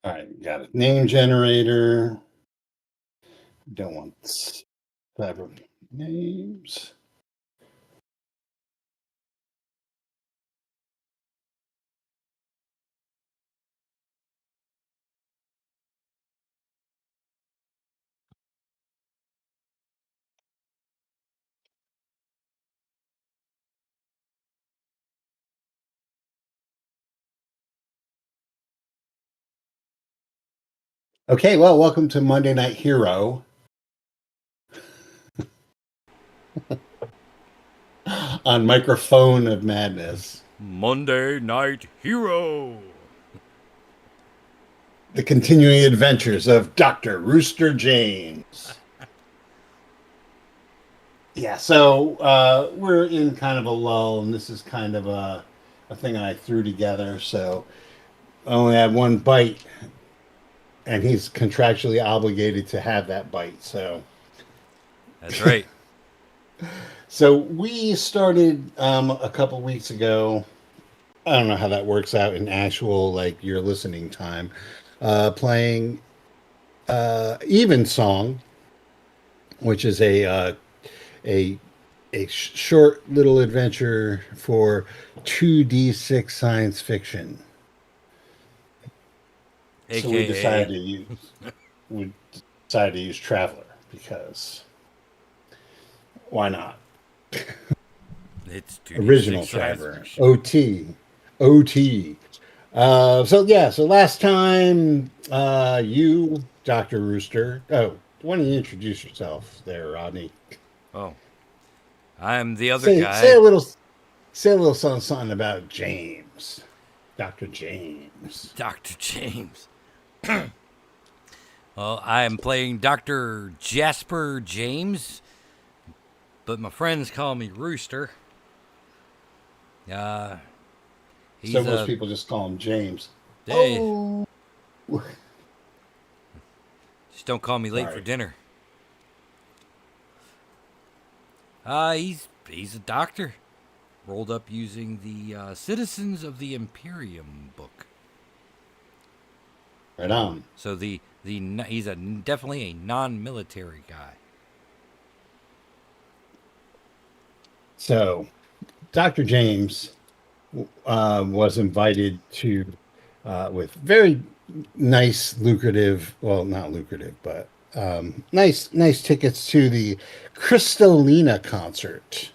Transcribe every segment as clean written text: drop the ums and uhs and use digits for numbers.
All right, got a name generator. Don't want several names. Okay, well, welcome to Monday Night Hero on Microphone of Madness. Monday Night Hero. The continuing adventures of Dr. Rooster James. Yeah, so we're in kind of a lull, and this is kind of a thing I threw together. So I only had one bite, and he's contractually obligated to have that bite. So That's right. So we started a couple weeks ago. I don't know how that works out in actual like your listening time. Playing Evensong, which is a short little adventure for 2D6 science fiction. So AKA. We decided to use Traveler because why not? It's 2D6 Original science Traveler. fiction. OT. So last time, you, Dr. Rooster. Oh, why don't you introduce yourself there, Rodney? Oh, I'm the other Say guy. say a little something about James, Dr. James. Dr. James. Well, I'm playing Dr. Jasper James, but my friends call me Rooster. He's So most people just call him James. Hey, Oh, just don't call me late for sorry. dinner. He's a doctor, rolled up using the Citizens of the Imperium book. Right on. So he's definitely a non-military guy. So Dr. James was invited to with very nice, lucrative, well, not lucrative, but nice tickets to the Crystalina concert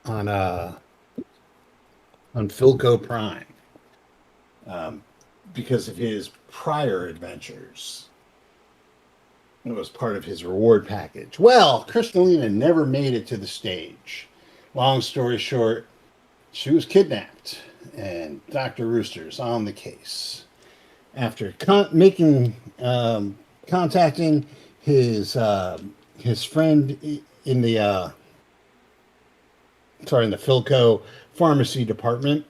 on on Philco Prime because of his prior adventures. It was part of his reward package. Well, Crystalina never made it to the stage. Long story short, she was kidnapped, and Dr. Rooster's on the case. After contacting his friend in the in the Philco pharmacy department,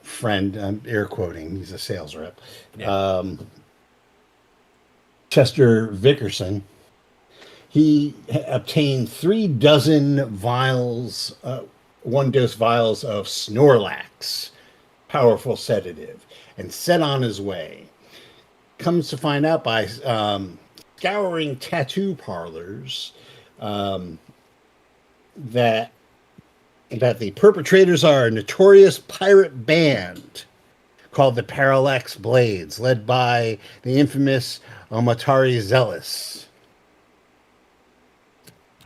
friend, I'm air quoting, he's a sales rep, Yeah. Chester Vickerson. He obtained 3 dozen vials, 1 dose vials of Snorlax, powerful sedative, and set on his way. Comes to find out by scouring tattoo parlors that the perpetrators are a notorious pirate band called the Parallax Blades, led by the infamous Amatari Zealous.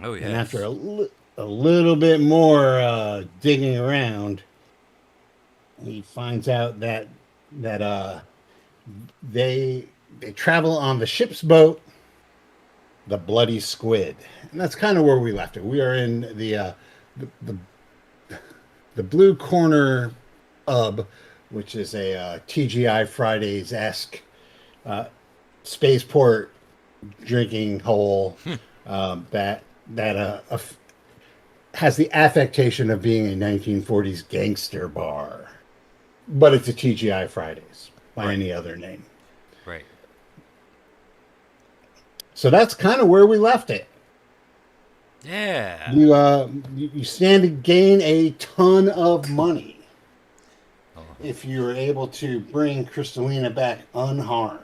Oh, yes. And after a little bit more digging around, he finds out that they travel on the ship's boat, the Bloody Squid, and that's kind of where we left it. We are in the Blue Corner Ub, which is a TGI Fridays esque spaceport drinking hole that has the affectation of being a 1940s gangster bar, but it's a TGI Fridays by any other name. Right. So that's kind of where we left it. Yeah. You stand to gain a ton of money. Oh, if you were able to bring Crystalina back unharmed.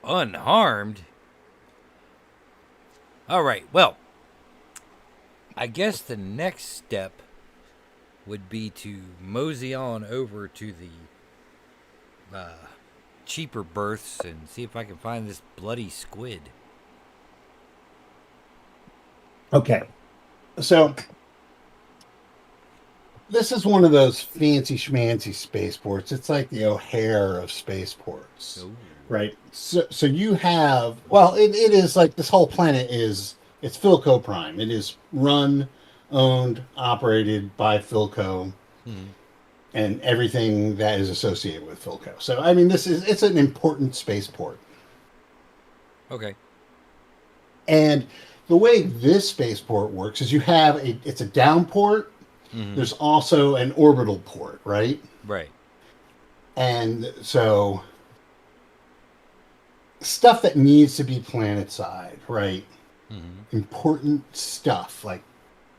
Unharmed? All right, well, I guess the next step would be to mosey on over to the cheaper berths and see if I can find this bloody squid. Okay. So this is one of those fancy schmancy spaceports. It's like the O'Hare of spaceports, Ooh. right? So you have, well, it is like this whole planet is, it's Philco Prime. It is run, owned, operated by Philco Hmm. and everything that is associated with Philco. So, I mean, it's an important spaceport. Okay. And the way this spaceport works is it's a down port. Mm-hmm. There's also an orbital port, right? Right. And so stuff that needs to be planet side, right? Mm-hmm. Important stuff like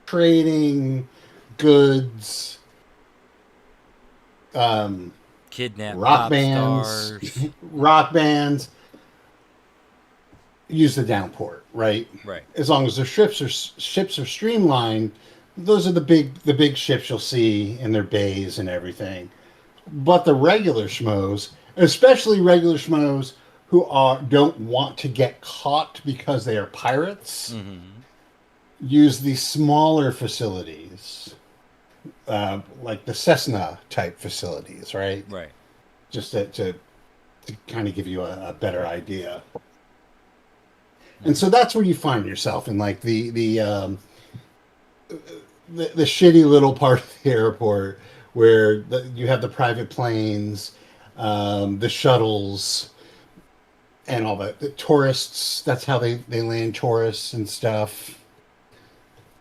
trading, goods, Kidnap rock pop bands, stars. rock bands use the down port, right? Right. As long as their ships are streamlined, those are the big ships you'll see in their bays and everything. But the regular schmoes, especially regular schmoes who don't want to get caught because they are pirates, Mm-hmm. use these smaller facilities, like the Cessna type facilities, right? Right. Just to kind of give you a better idea. Mm-hmm. And so that's where you find yourself in like the shitty little part of the airport where you have the private planes, the shuttles, and all that. The tourists, that's how they land tourists and stuff.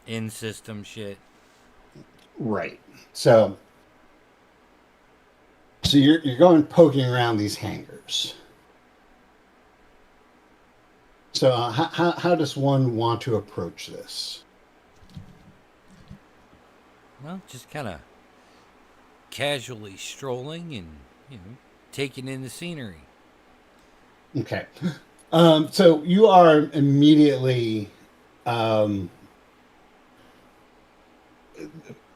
In system shit. Right. So you're going poking around these hangars. So how does one want to approach this? Well, just kind of casually strolling and, taking in the scenery. Okay. So you are immediately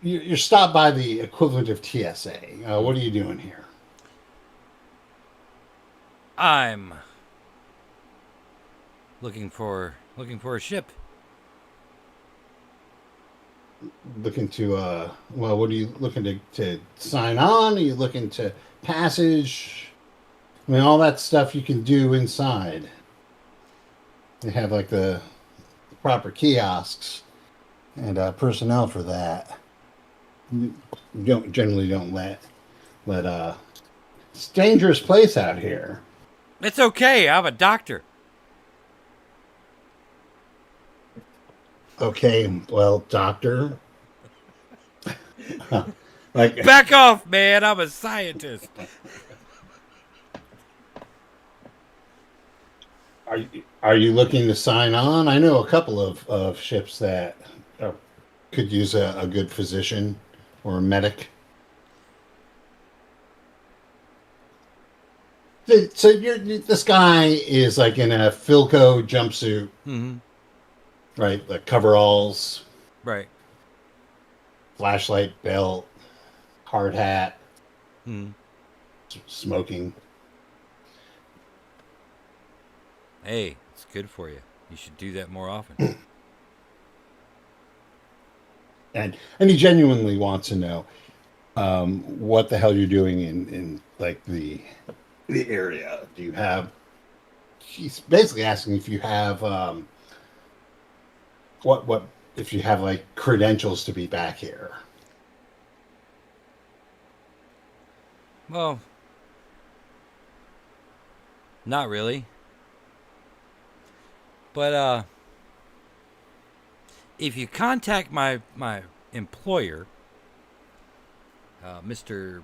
you're stopped by the equivalent of TSA. What are you doing here? I'm looking for a ship. Looking to well, what are you looking to sign on? Are you looking to passage? I mean, all that stuff you can do inside. They have like the proper kiosks and personnel for that. You generally don't let it's a dangerous place out here. It's okay. I'm a doctor. Okay, well, doctor. Like, Back off, man. I'm a scientist. are you looking to sign on? I know a couple of ships that could use a good physician or a medic. So this guy is like in a Philco jumpsuit, Mm-hmm. right? The coveralls, Right. flashlight, belt, hard hat, Mm-hmm. smoking. Hey, it's good for you. You should do that more often. And he genuinely wants to know what the hell you're doing in like the area. Do you have? He's basically asking if you have what if you have like credentials to be back here. Well, not really. But if you contact my employer, Mr.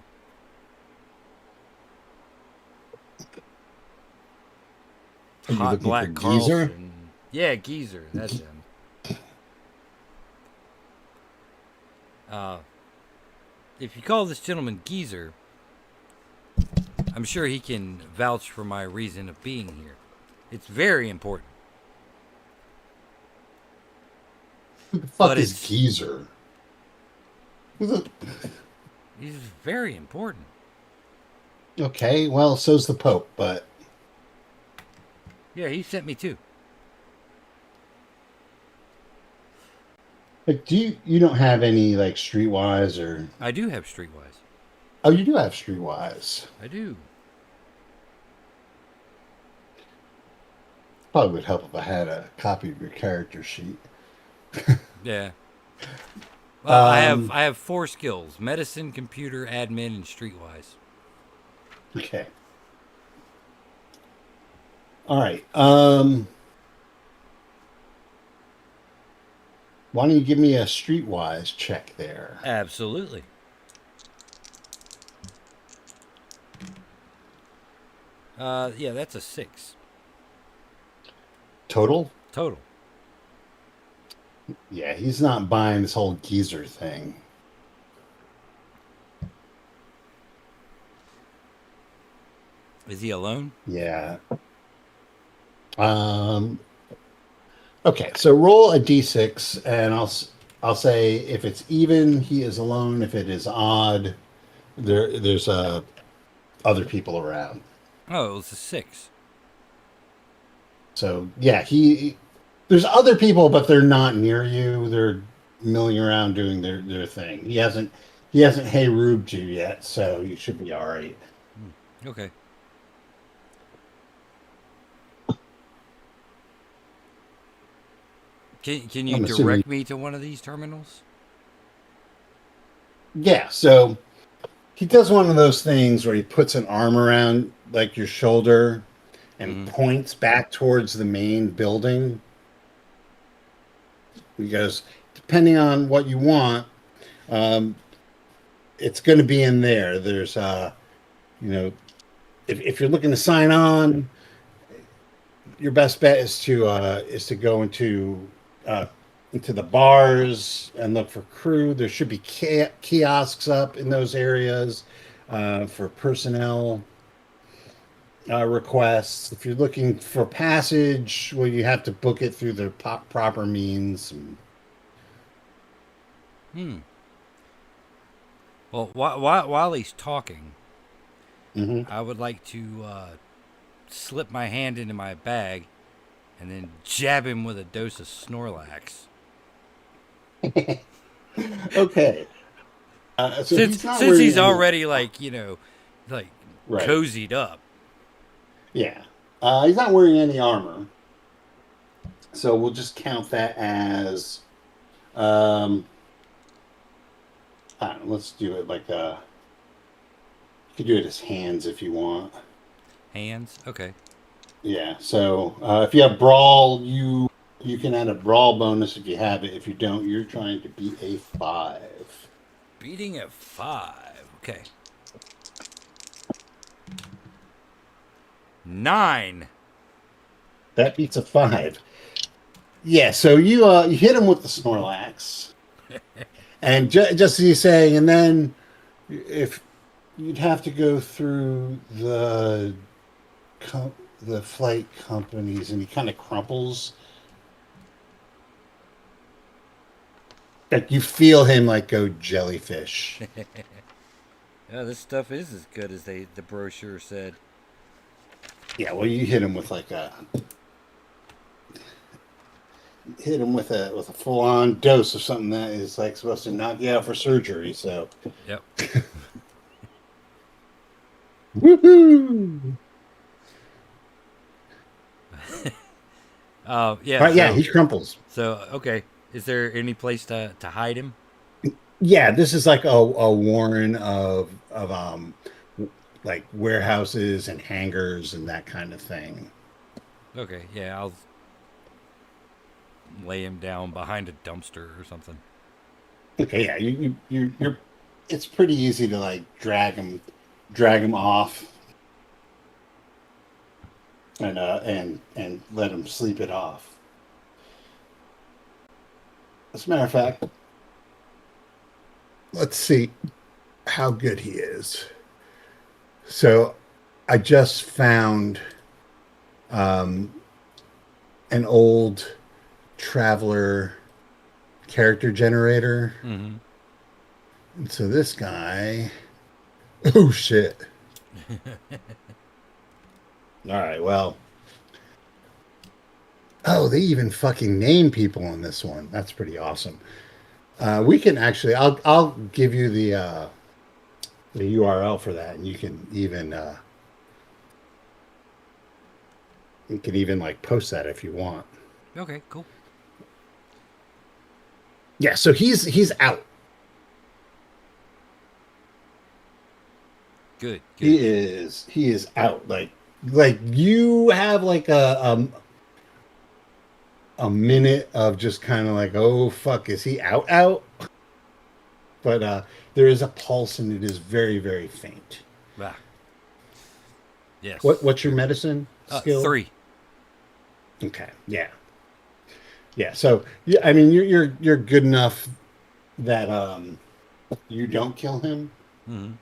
Are you Hot looking for Black Geezer? Carlson. Yeah, Geezer. That's him. If you call this gentleman Geezer, I'm sure he can vouch for my reason of being here. It's very important. Who the fuck But is it's Geezer? He's very important. Okay, well, so's the Pope, but Yeah, he sent me too. like, you don't have any like Streetwise or I do have Streetwise. oh, you do have Streetwise. I do. Probably would help if I had a copy of your character sheet. Yeah. Well, Um, I have 4 skills: medicine, computer, admin, and Streetwise. okay. All right. Why don't you give me a Streetwise check there? Absolutely. Yeah, that's a 6 Total? total. Yeah, he's not buying this whole geezer thing. Is he alone? Yeah. Um, okay, so roll a d6 and I'll say if it's even, he is alone. If it is odd, there's other people around. Oh, it was a 6. So, yeah, there's other people but they're not near you. They're milling around doing their thing. He hasn't hey Rubed you yet, so you should be all right. Okay. Can you I'm assuming. direct me to one of these terminals? Yeah, so he does one of those things where he puts an arm around like your shoulder and Mm-hmm. points back towards the main building. He goes, depending on what you want, um, it's going to be in there. There's, you know, if you're looking to sign on, your best bet is to go uh, into the bars and look for crew. There should be kiosks up in those areas for personnel requests. If you're looking for passage, well, you have to book it through the proper means. Hmm. Well, while he's talking, Mhm. I would like to slip my hand into my bag and then jab him with a dose of Snorlax. Okay. So he's not Since wearing he's any. already like Right. cozied up. Yeah. He's not wearing any armor. So we'll just count that as. Um, I don't know, let's do it like you could do it as hands if you want. Hands. Okay. Yeah. So if you have brawl, you can add a brawl bonus if you have it. If you don't, you're trying to beat a 5. Beating at 5. Okay. 9. That beats a 5. Yeah. So you hit him with the Snorlax, and just as he's saying, and then if you'd have to go through the flight companies, and he kind of crumples. Like you feel him like go jellyfish. Yeah, this stuff is as good as the brochure said. Yeah, well, you hit him with a full on dose of something that is like supposed to knock you out for surgery. So, Yep. woohoo! Yeah. Right? Yeah, he crumples. So okay. Is there any place to hide him? Yeah, this is like a warren of like warehouses and hangars and that kind of thing. Okay. Yeah, I'll lay him down behind a dumpster or something. Okay, yeah, you're. It's pretty easy to like drag him off, and let him sleep it off. As a matter of fact, let's see how good he is. So I just found um, an old traveler character generator. Mm-hmm. And so this guy, oh shit. All right, well, oh, they even fucking name people on this one. That's pretty awesome. We can actually, I'll give you the URL for that, and you can even like post that if you want. Okay, cool. Yeah, so he's out. Good, He good. is out. Like you have like a minute of just kind of like, oh fuck, is he out? But there is a pulse, and it is very very faint. Ah, yes. What's your medicine skill? 3. Okay, yeah, yeah. So yeah, I mean you're good enough that you don't kill him. Mm-hmm.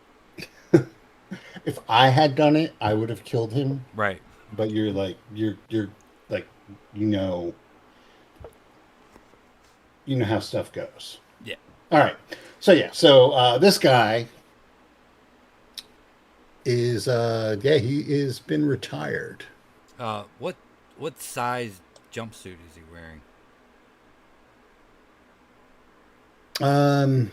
If I had done it, I would have killed him. Right. But you're like you know you know how stuff goes. Yeah. All right. So yeah, so this guy is yeah, he is been retired. What size jumpsuit is he wearing? Um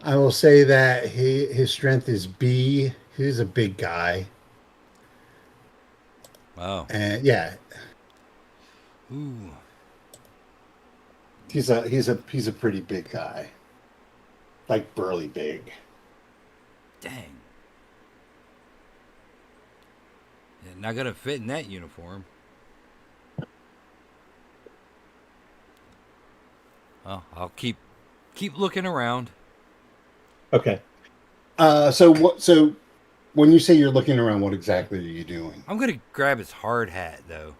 I will say that his strength is B. He's a big guy. Oh. And yeah, Ooh. he's a pretty big guy. Like burly big. Dang. Yeah, not gonna fit in that uniform. Oh, I'll keep looking around. Okay. So when you say you're looking around, what exactly are you doing? I'm gonna grab his hard hat though.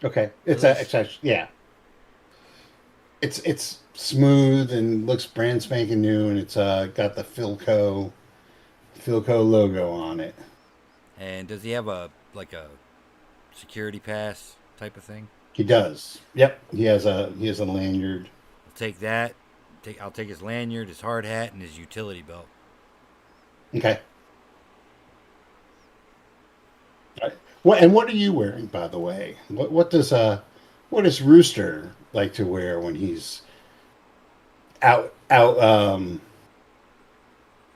Okay. At least It's actually yeah. It's smooth and looks brand spanking new, and it's got the Philco logo on it. And does he have a security pass type of thing? He does. Yep. He has a lanyard. I'll take that. I'll take his lanyard, his hard hat, and his utility belt. Okay. All right. What are you wearing, by the way? What does Rooster like to wear when he's out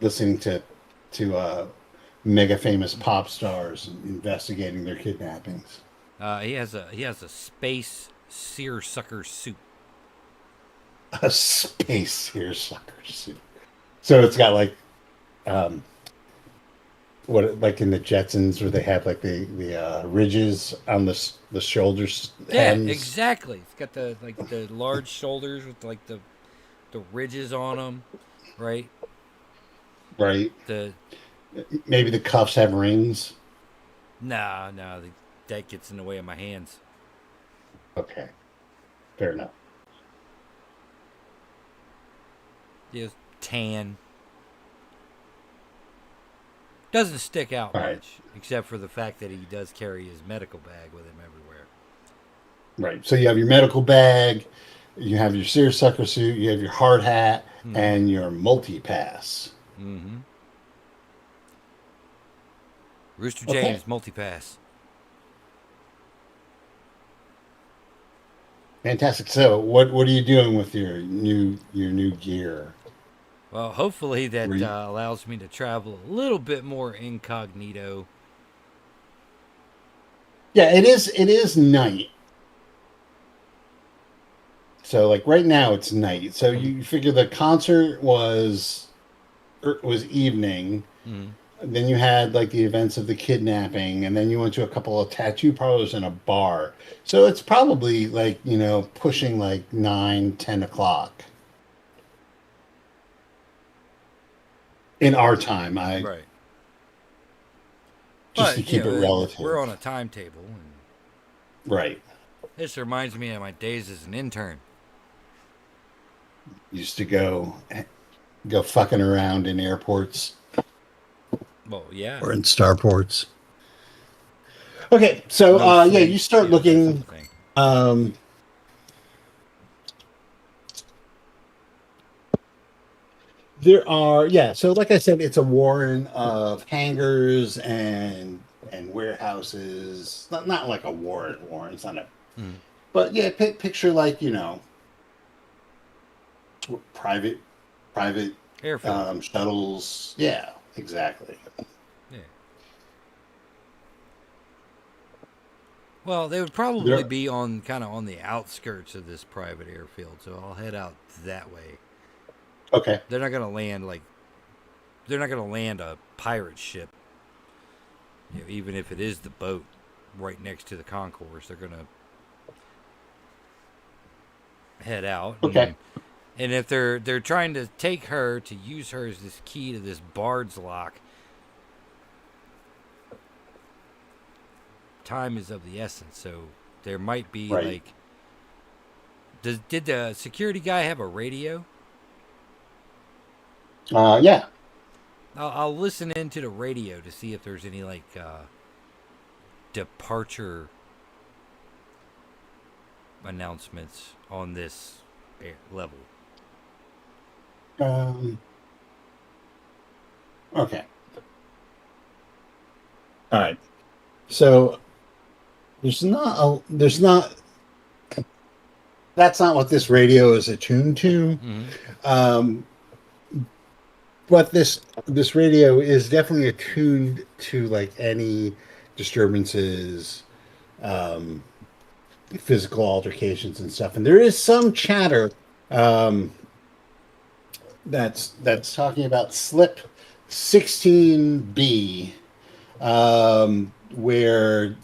listening to mega famous pop stars investigating their kidnappings? He has a space seersucker suit. A space seersucker suit. So it's got like um what like in the Jetsons where they have like the ridges on the shoulders Yeah, hems, exactly. It's got the large shoulders with the ridges on them, right? right? The Maybe the cuffs have rings. no, that gets in the way of my hands. Okay, fair enough. Just tan. Doesn't stick out All right, much, except for the fact that he does carry his medical bag with him everywhere. right. So you have your medical bag, you have your seersucker suit, you have your hard hat, Mm-hmm. and your multi pass. Mm-hmm. Rooster Okay. James multipass. Fantastic. So, what are you doing with your new gear? Well, hopefully Were that you, allows me to travel a little bit more incognito. yeah, it is night. So, like right now, it's night. So you figure the concert was evening. Mm-hmm. Then you had like the events of the kidnapping, and then you went to a couple of tattoo parlors and a bar. So it's probably like pushing like 9, 10 o'clock in our time. I Right. just to But, keep it we're relative, on a timetable, and right? this reminds me of my days as an intern. Used to go fucking around in airports Well, yeah. or in starports. Okay, so No yeah, you freight. start Yeah, that sort looking. of thing. Um, there are, yeah. So like I said, it's a warren of hangars and warehouses. Not like a warren. It's not a. Mm. But yeah, picture like private private Airfield. shuttles. Yeah, exactly. Yeah. Well, they would probably There. be on kind of on the outskirts of this private airfield, so I'll head out that way. Okay. They're not gonna land like they're not gonna land a pirate ship. Even if it is the boat right next to the concourse, they're gonna head out Okay. and if they're trying to take her to use her as this key to this bard's lock, time is of the essence. So there might be Right. like, did the security guy have a radio? Yeah. I'll listen into the radio to see if there's any like departure announcements on this level. Um, okay. All right. So there's not that's not what this radio is attuned to. Mm-hmm. Um, but this radio is definitely attuned to like any disturbances, um, physical altercations and stuff. And there is some chatter um, that's talking about slip 16B, where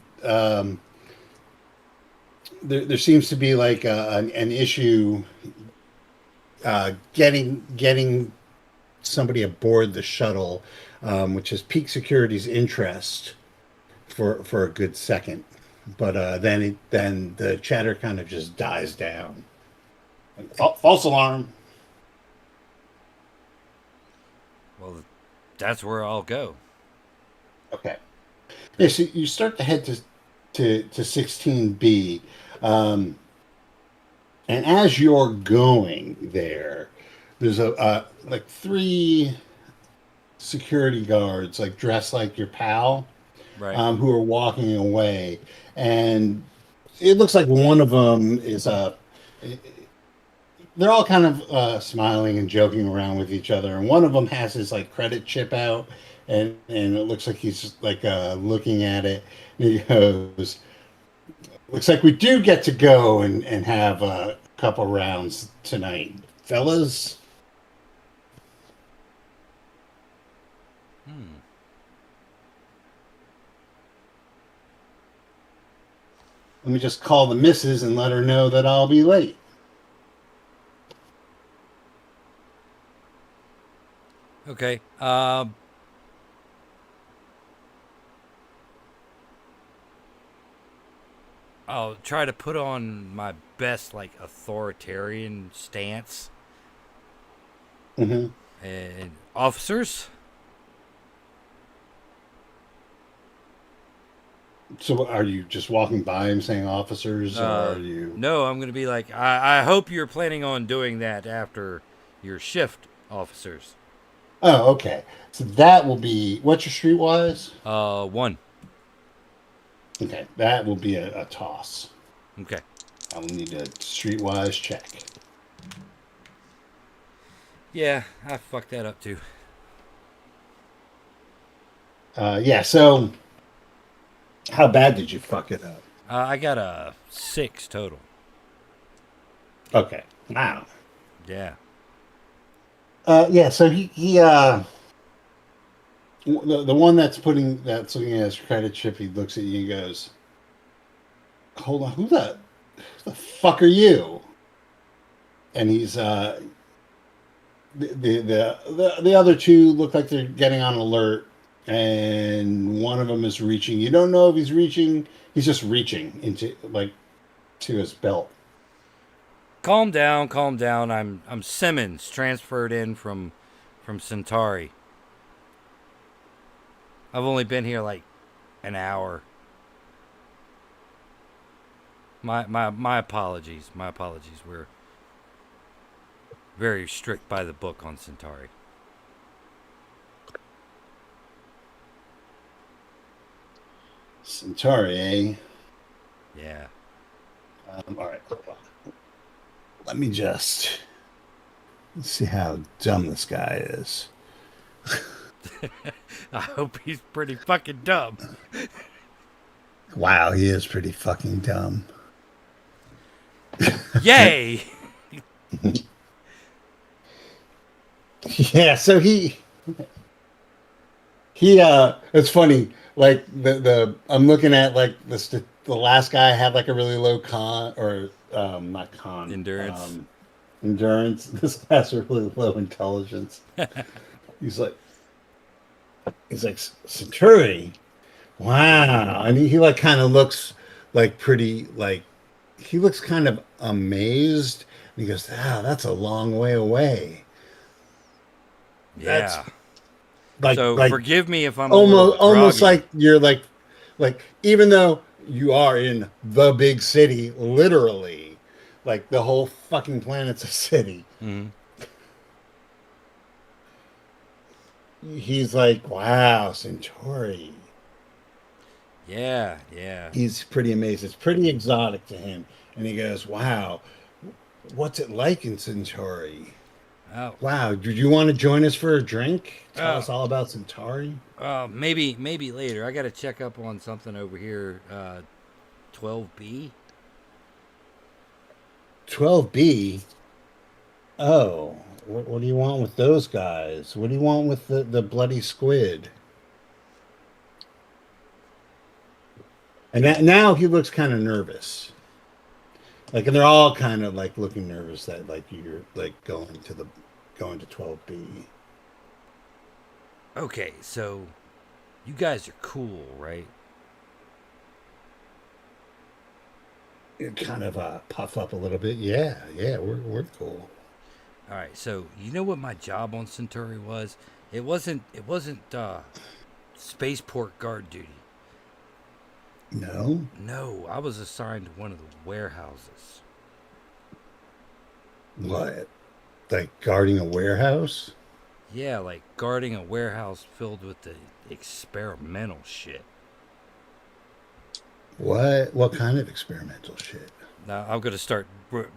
there seems to be like an issue getting somebody aboard the shuttle, which has piqued security's interest for a good second. But then the chatter kind of just dies down. False alarm. Well, that's where I'll go. Okay. Yeah, so you start to head to 16B. Um, and as you're going there, there's a like three security guards, like dressed like your pal, Right. who are walking away, and it looks like one of them is a. They're all kind of smiling and joking around with each other, and one of them has his like credit chip out, and it looks like he's just like looking at it. And he goes, "Looks like we do get to go and have a couple rounds tonight, fellas." Hmm. Let me just call the missus and let her know that I'll be late. Okay. I'll try to put on my best like authoritarian stance. Hmm. And officers, So, are you just walking by him saying officers, or are you? no, I'm gonna be like, I hope you're planning on doing that after your shift, officers. Oh, okay. So that will be what's your streetwise? One. Okay, that will be a toss. Okay. I will need a streetwise check. Yeah, I fucked that up too. Yeah. So, how bad did you fuck it up? I got a 6 total. Okay. Wow. Yeah. Yeah. So the one that's looking at his credit chip, he looks at you and goes, "Hold on, who the fuck are you?" And he's the other two look like they're getting on alert, and one of them is reaching. You don't know if he's reaching. He's just reaching into like to his belt. Calm down, calm down. I'm Simmons, transferred in from Centauri. I've only been here like an hour. My apologies. My apologies. We're very strict by the book on Centauri. Centauri, eh? Yeah. All right. Let me just see how dumb this guy is. I hope he's pretty fucking dumb. Wow, he is pretty fucking dumb. Yay! Yeah, so he it's funny, like the I'm looking at like the last guy had like a really low con, or not con, Endurance. Endurance. This guy's really low intelligence. He's like Centauri. Wow. And he like kind of looks like pretty, like he looks kind of amazed. And he goes, "Ah, that's a long way away." That's Yeah. like So like forgive me if I'm a little almost groggy. like you're like even though you are in the big city, literally, like the whole fucking planet's a city. Mhm. He's like, "Wow, Centauri." Yeah, yeah. He's pretty amazed. It's pretty exotic to him. And he goes, "Wow, what's it like in Centauri? Oh, Wow, did you want to join us for a drink? Tell oh, us all about Centauri." maybe later. I got to check up on something over here. 12B. 12B. Oh, what do you want with those guys? What do you want with the bloody squid? And now he looks kind of nervous. Like, and they're all kind of like looking nervous that like you're like going to 12B. Okay, so you guys are cool, right? It kind of puff up a little bit. Yeah, yeah, we're cool. All right, so you know what my job on Centauri was? It wasn't spaceport guard duty. No, No, I was assigned to one of the warehouses. what? Like guarding a warehouse? Yeah, like guarding a warehouse filled with the experimental shit. What kind of experimental shit? Now I'm gonna start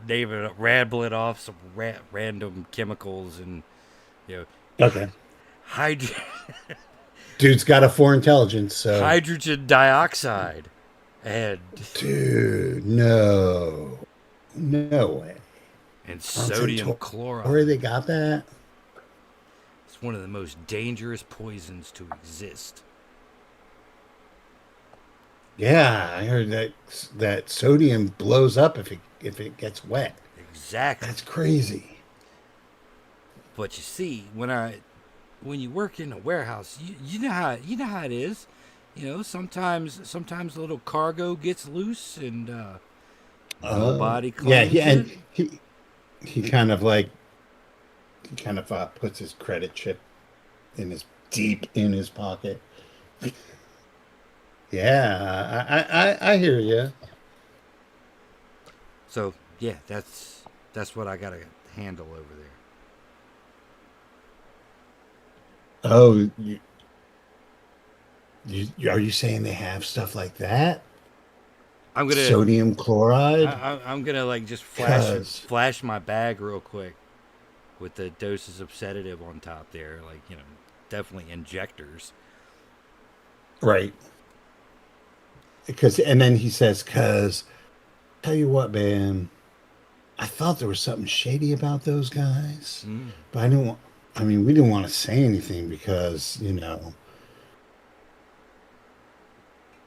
naming, rambling off some random chemicals and you know, Okay. hyd- Dude's got a 4 intelligence, so hydrogen dioxide and dude, no. No way. On sodium Centauri chloride. they got that? It's one of the most dangerous poisons to exist. Yeah, I heard that sodium blows up if it gets wet. Exactly. That's crazy. But you see, when you work in a warehouse, you know how it is. You know, sometimes a little cargo gets loose and nobody Yeah, claims it. he kind of like puts his credit chip deep in his pocket. Yeah, I hear you. So yeah, that's what I gotta handle over there. Oh, are you saying they have stuff like that? I'm gonna Sodium chloride? I'm gonna like just Cause flash my bag real quick with the doses of sedative on top there, like definitely injectors. right. Because and then he says, "Cause tell you what, man, I thought there was something shady about those guys, Mm. but I didn't want. I mean, we didn't want to say anything because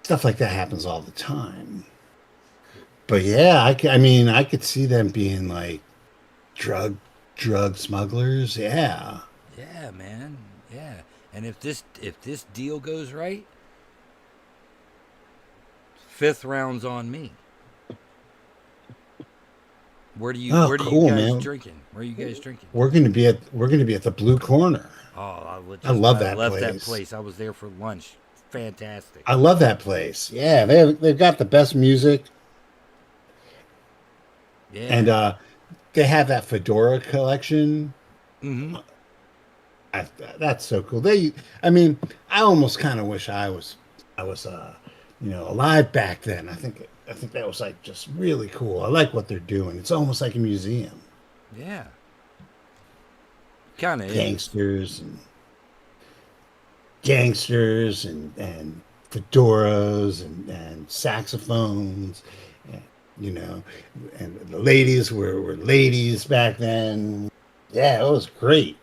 stuff like that happens all the time. But yeah, I mean, I could see them being like drug drug smugglers. Yeah. Yeah, man. Yeah. And if this deal goes right, fifth round's on me. Oh, Where do you cool, guys man. drinking? Where are you guys drinking? We're gonna be at the Blue Corner. Oh, I love I that love that place. place. I was there for lunch. Fantastic. I love that place. Yeah, they've got the best music, and Yeah. they have that fedora collection. Mm-hmm. I, that's so cool. I mean, I almost kind of wish I was alive back then. I think that was like just really cool. I like what they're doing. It's almost like a museum. Yeah. Kind of is. Gangsters and gangsters and fedoras and saxophones, and, you know, and the ladies were ladies back then. Yeah, it was great.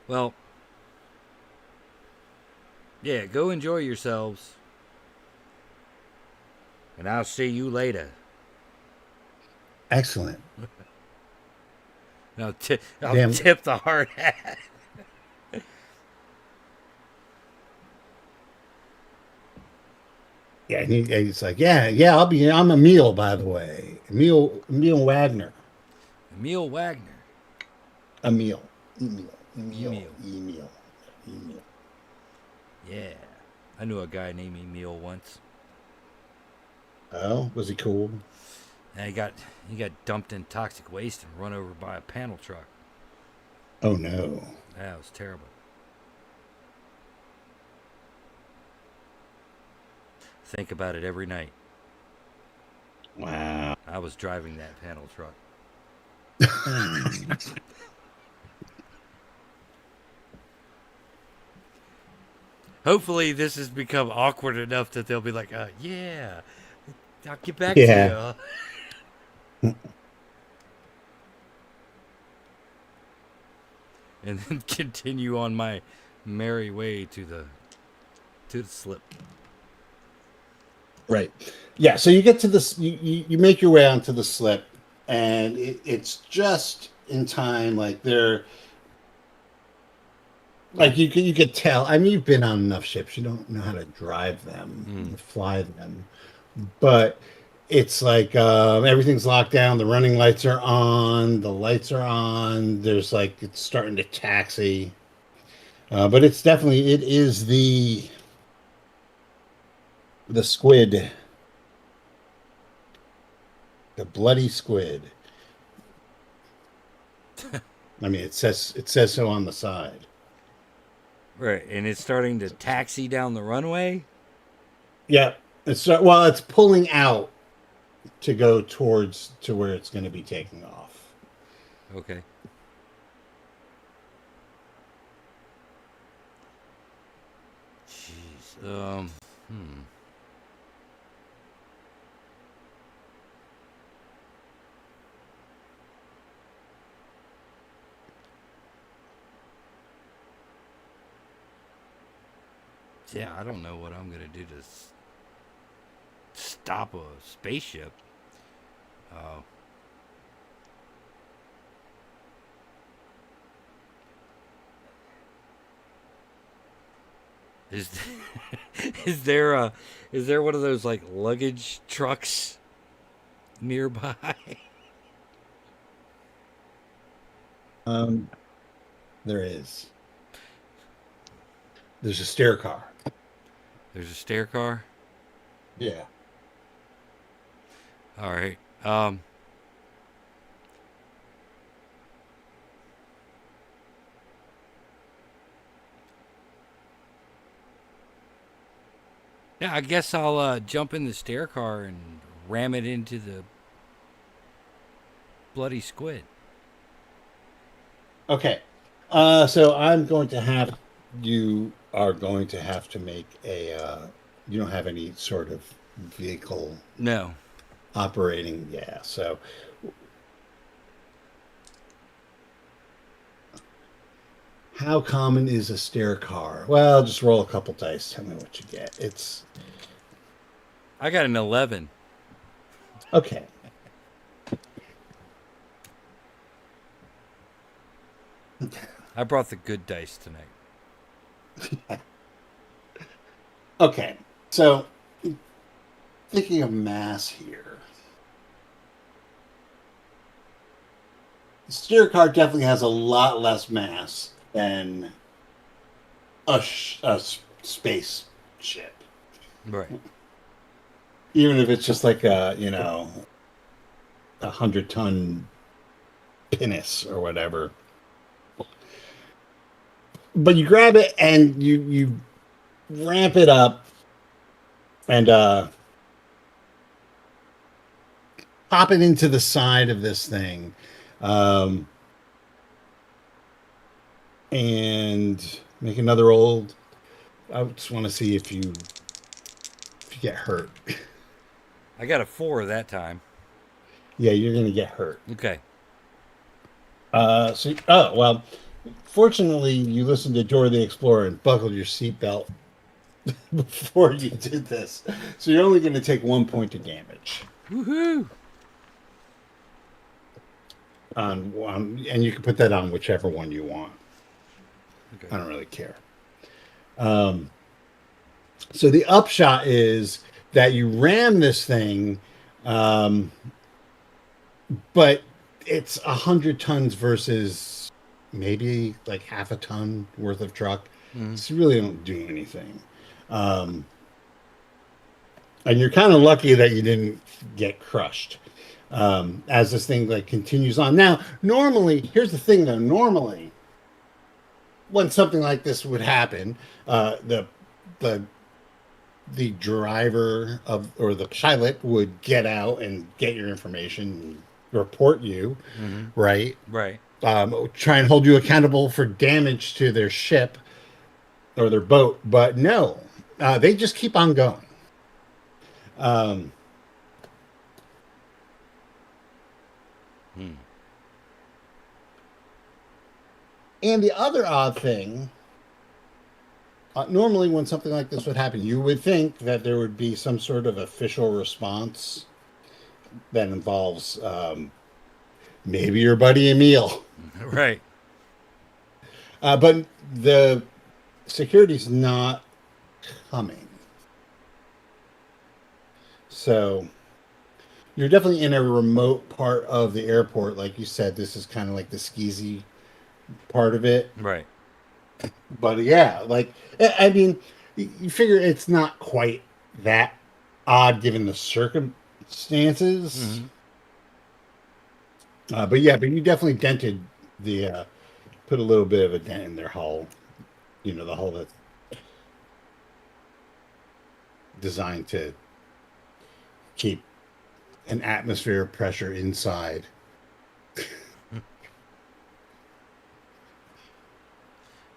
Well, yeah. Go enjoy yourselves, and I'll see you later. Excellent. I'll Damn. tip the hard hat. Yeah, and he's like, yeah, I'm Emil, by the way. Emil Wagner. Emil Wagner. Emil. Emil. Emil. Emil. Emil. Emil. Yeah. I knew a guy named Emil once. Oh, was he cool? And he got dumped in toxic waste and run over by a panel truck. Oh no. That was terrible. Think about it every night. Wow. I was driving that panel truck. Hopefully, this has become awkward enough that they'll be like, yeah, I'll get back Yeah. to you. And then continue on my merry way to the slip. Right. Yeah. So you get to this. You make your way onto the slip, and it's just in time. Like you could tell. I mean, you've been on enough ships. You don't know how to drive them, fly them, but it's like everything's locked down. The running lights are on. The lights are on. There's like it's starting to taxi, but it is the squid, the bloody squid. I mean, it says so on the side. Right, and it's starting to taxi down the runway. Yeah, it's pulling out to go towards to where it's going to be taking off. Okay. Jeez. Yeah, I don't know what I'm gonna do to stop a spaceship. Uh, is is there a is there one of those like luggage trucks nearby? Um, there is. There's a stair car. There's a stair car. Yeah. All right. Yeah, I guess I'll jump in the stair car and ram it into the bloody squid. Okay. So you are going to have to make you don't have any sort of vehicle No. operating. Yeah. So how common is a stair car? Well, just roll a couple dice. Tell me what you get. It's I got an 11. okay. I brought the good dice tonight. Okay. So thinking of mass here. The steer car definitely has a lot less mass than a space ship. Right. Even if it's just like a 100-ton pinnace or whatever. But you grab it and you ramp it up and pop it into the side of this thing. Um, and make another old. I just want to see if you get hurt. I got a 4 that time. Yeah, you're gonna get hurt. Okay. Well, fortunately, you listened to Dora the Explorer and buckled your seatbelt before you did this, so you're only going to take 1 point of damage. Woohoo! And you can put that on whichever one you want. Okay. I don't really care. So the upshot is that you ram this thing, but it's 100 tons versus maybe like half a ton worth of truck. So you really don't do anything. And you're kind of lucky that you didn't get crushed. As this thing like continues on. Now, normally, here's the thing though. Normally, when something like this would happen, the driver or the pilot would get out and get your information, and report you, right? Right. Try and hold you accountable for damage to their ship or their boat, but no, they just keep on going. And the other odd thing, normally when something like this would happen, you would think that there would be some sort of official response that involves maybe your buddy Emil. Right. But the security's not coming. So you're definitely in a remote part of the airport. Like you said, this is kind of like the skeezy part of it. Right. But yeah, like, I mean, you figure it's not quite that odd given the circumstances. But you definitely dented put a little bit of a dent in their hull. The hull that's designed to keep an atmosphere of pressure inside.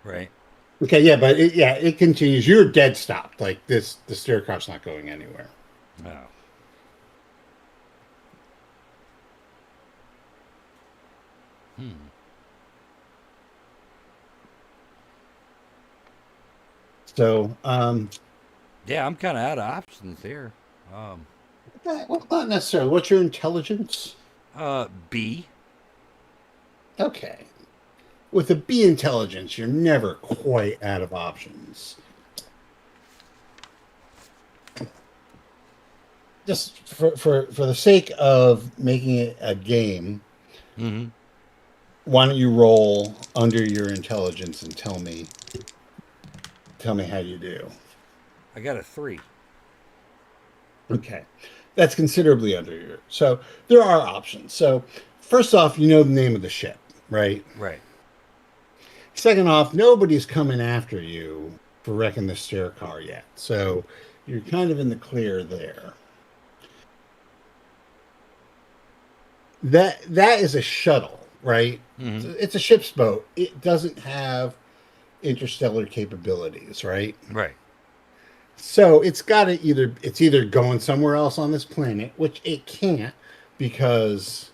Right. Okay, yeah, but it continues. You're dead stopped. Like this, the staircraft's not going anywhere. Oh. So, yeah, I'm kind of out of options here. well, not necessarily. What's your intelligence? B. Okay. With a B intelligence, you're never quite out of options. Just for the sake of making it a game, why don't you roll under your intelligence and tell me how you do. I got a 3. Okay. That's considerably under your. So there are options. So first off, you know the name of the ship, right? Right. Second off, nobody's coming after you for wrecking the stair car yet. So you're kind of in the clear there. That is a shuttle, right? It's a ship's boat. It doesn't have interstellar capabilities, right? Right. So it's either going somewhere else on this planet, which it can't because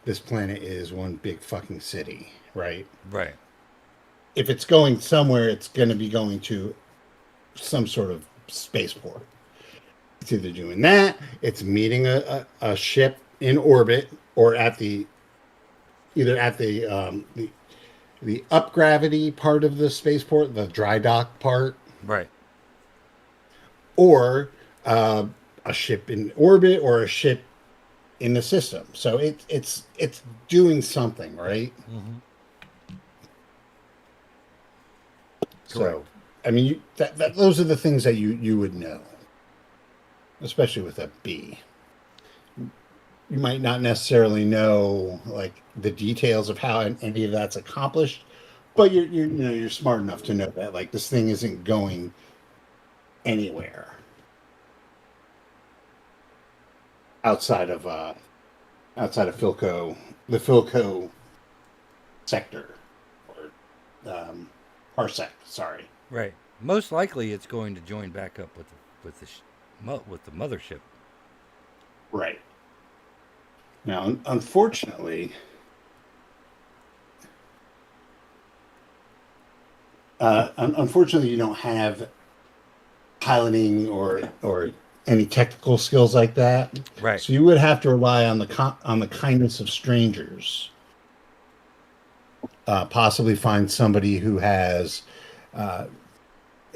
this planet is one big fucking city, right? Right. If it's going somewhere, it's going to be going to some sort of spaceport. It's either doing that, it's meeting a ship in orbit, or either at the up gravity part of the spaceport, the dry dock part, Right. or a a ship in orbit or a ship in the system. So it's doing something, right? Mm-hmm. Correct. So, I mean, those are the things that you would know, especially with a B. You might not necessarily know like the details of how any of that's accomplished, but you're smart enough to know that like this thing isn't going anywhere outside of the Philco sector or parsec. Sorry. Right. Most likely, it's going to join back up with the mothership. Right. Now, unfortunately, unfortunately, you don't have piloting or any technical skills like that. Right. So you would have to rely on on the kindness of strangers. Possibly find somebody who uh,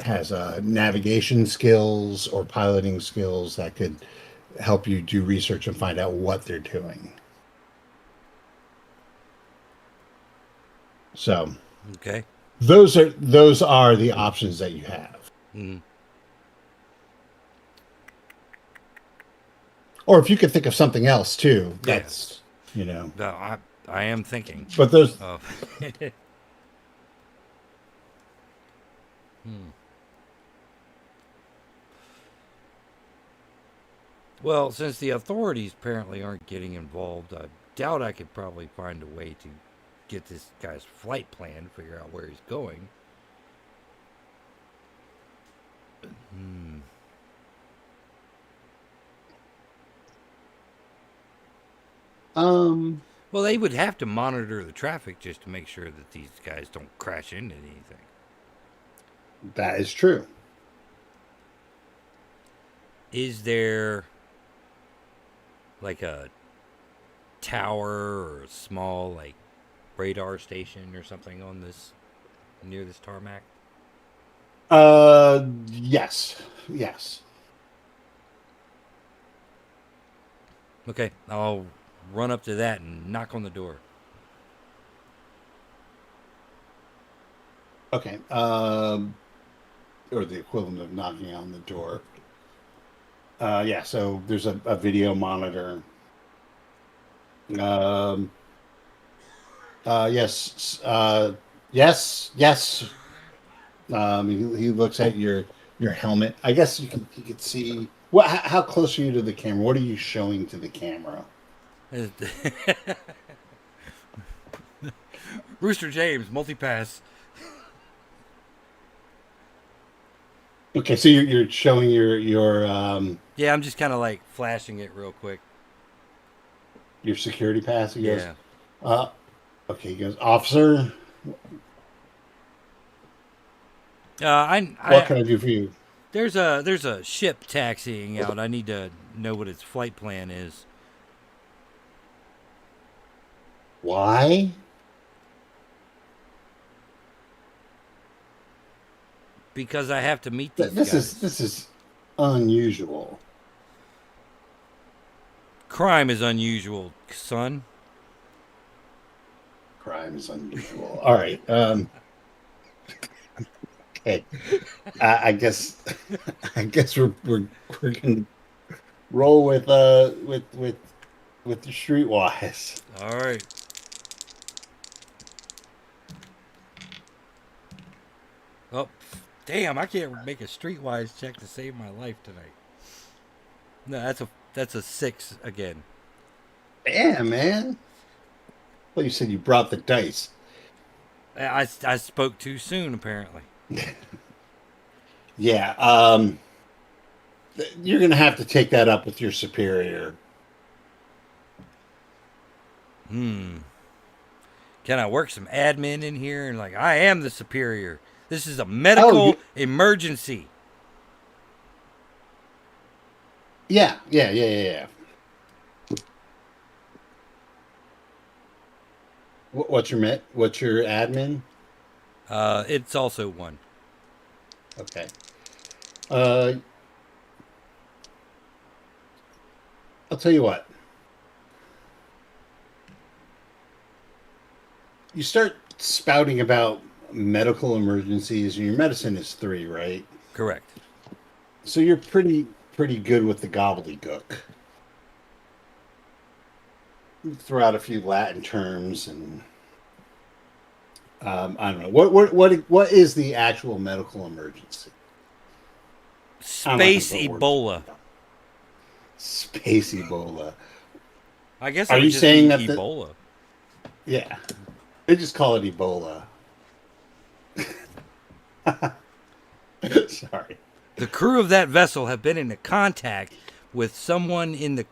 has navigation skills or piloting skills that could help you do research and find out what they're doing. So Okay. those are the options that you have. Mm-hmm. Or if you could think of something else too, Yeah. that's you know. No, I am thinking. But those Oh. Hmm. Well, since the authorities apparently aren't getting involved, I doubt I could probably find a way to get this guy's flight plan, figure out where he's going. Hmm. um Well, they would have to monitor the traffic just to make sure that these guys don't crash into anything. that is true. Is there like a tower or a small like radar station or something on this near this tarmac? Yes. Yes. Okay, I'll run up to that and knock on the door. Okay. Or the equivalent of knocking on the door. Yeah, so there's a video monitor. Um, yes, yes. He looks at your helmet. I guess you could see. What? How close are you to the camera? What are you showing to the camera? Rooster James, multipass. Okay, so you're showing Yeah, I'm just kind of like flashing it real quick. your security pass. He goes, Yeah. uh, okay. He goes, officer, what I can I do for you? there's a ship taxiing out. I need to know what its flight plan is Why? because I have to meet these This is guys. this is unusual. Crime is unusual, son. Crime is unusual. All right. Okay. I guess I guess we're gonna roll with the streetwise. All right. Oh, damn! I can't make a streetwise check to save my life tonight. No, that's a 6 again. Damn, man. Well, you said you brought the dice. I spoke too soon apparently. Yeah. You're gonna have to take that up with your superior. Hmm. Can I work some admin in here and like I am the superior. This is a Oh, medical emergency. yeah. What's your met? What's your admin? It's also 1. Okay. Uh, I'll tell you what. You start spouting about medical emergencies, and your medicine is 3, right? Correct. So you're pretty good with the gobbledygook. You throw out a few Latin terms, and I don't know what is the actual medical emergency. I'm not going to Space put words. Ebola. Space Ebola. I guess it Are would you just saying be that the Ebola. yeah? They just call it Ebola. Sorry. The crew of that vessel have been in contact with someone in the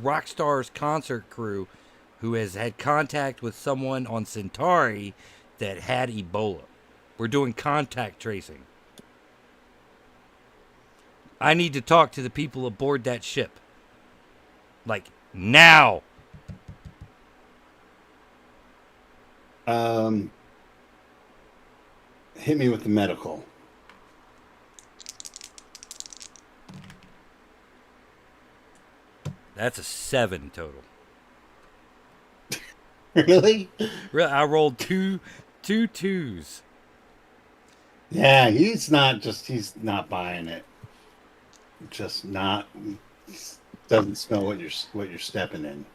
Rockstar's concert crew who has had contact with someone on Centauri that had Ebola. We're doing contact tracing. I need to talk to the people aboard that ship. Like, now. Hit me with the medical. That's a 7 total. Really? I rolled two twos. Yeah, he's not buying it. Just not doesn't smell what you're stepping in.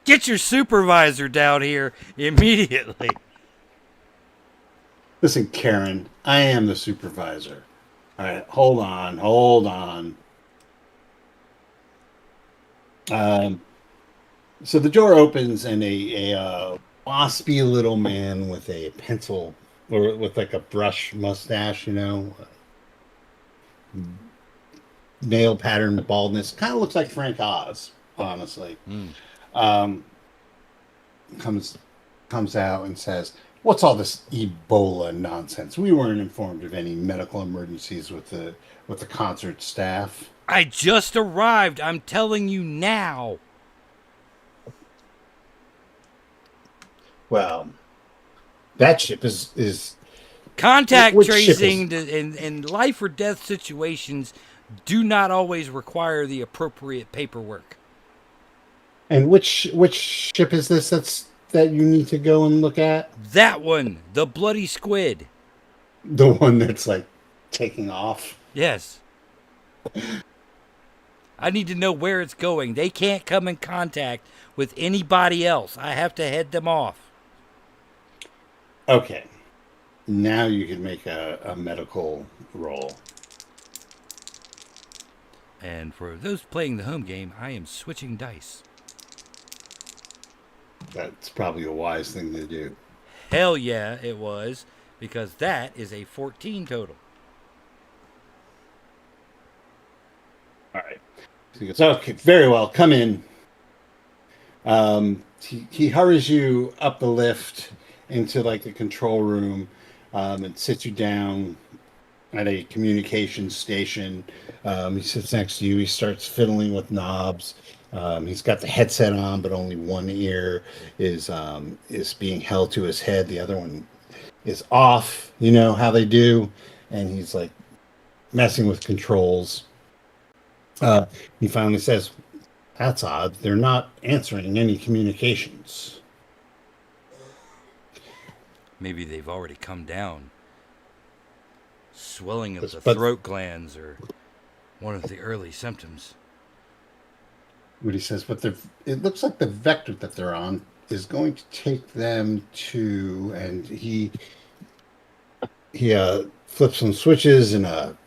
Get your supervisor down here immediately. Listen, Karen, I am the supervisor. All right, hold on. So the door opens and a waspy little man with a pencil or with like a brush mustache, nail pattern baldness, kind of looks like Frank Oz, honestly. Um, comes out and says, "What's all this Ebola nonsense? We weren't informed of any medical emergencies with the concert staff." I just arrived. I'm telling you now. Well, that ship is Contact which ship tracing in life or death situations do not always require the appropriate paperwork. and which ship is this that you need to go and look at? That one, the bloody squid. The one that's like taking off. Yes. I need to know where it's going. They can't come in contact with anybody else. I have to head them off. Okay. Now you can make a medical roll. And for those playing the home game, I am switching dice. That's probably a wise thing to do. Hell yeah, it was, because that is a 14 total. All right. So he goes, "Okay, very well. Come in." He hurries you up the lift into like the control room, and sits you down at a communication station. He sits next to you. He starts fiddling with knobs. He's got the headset on, but only one ear is being held to his head. The other one is off. You know how they do, and he's like messing with controls. He finally says, "That's odd. They're not answering any communications." Maybe they've already come down. Swelling of the But throat glands or one of the early symptoms. what he says, but it looks like the vector that they're on is going to take them to, and he flips some switches and a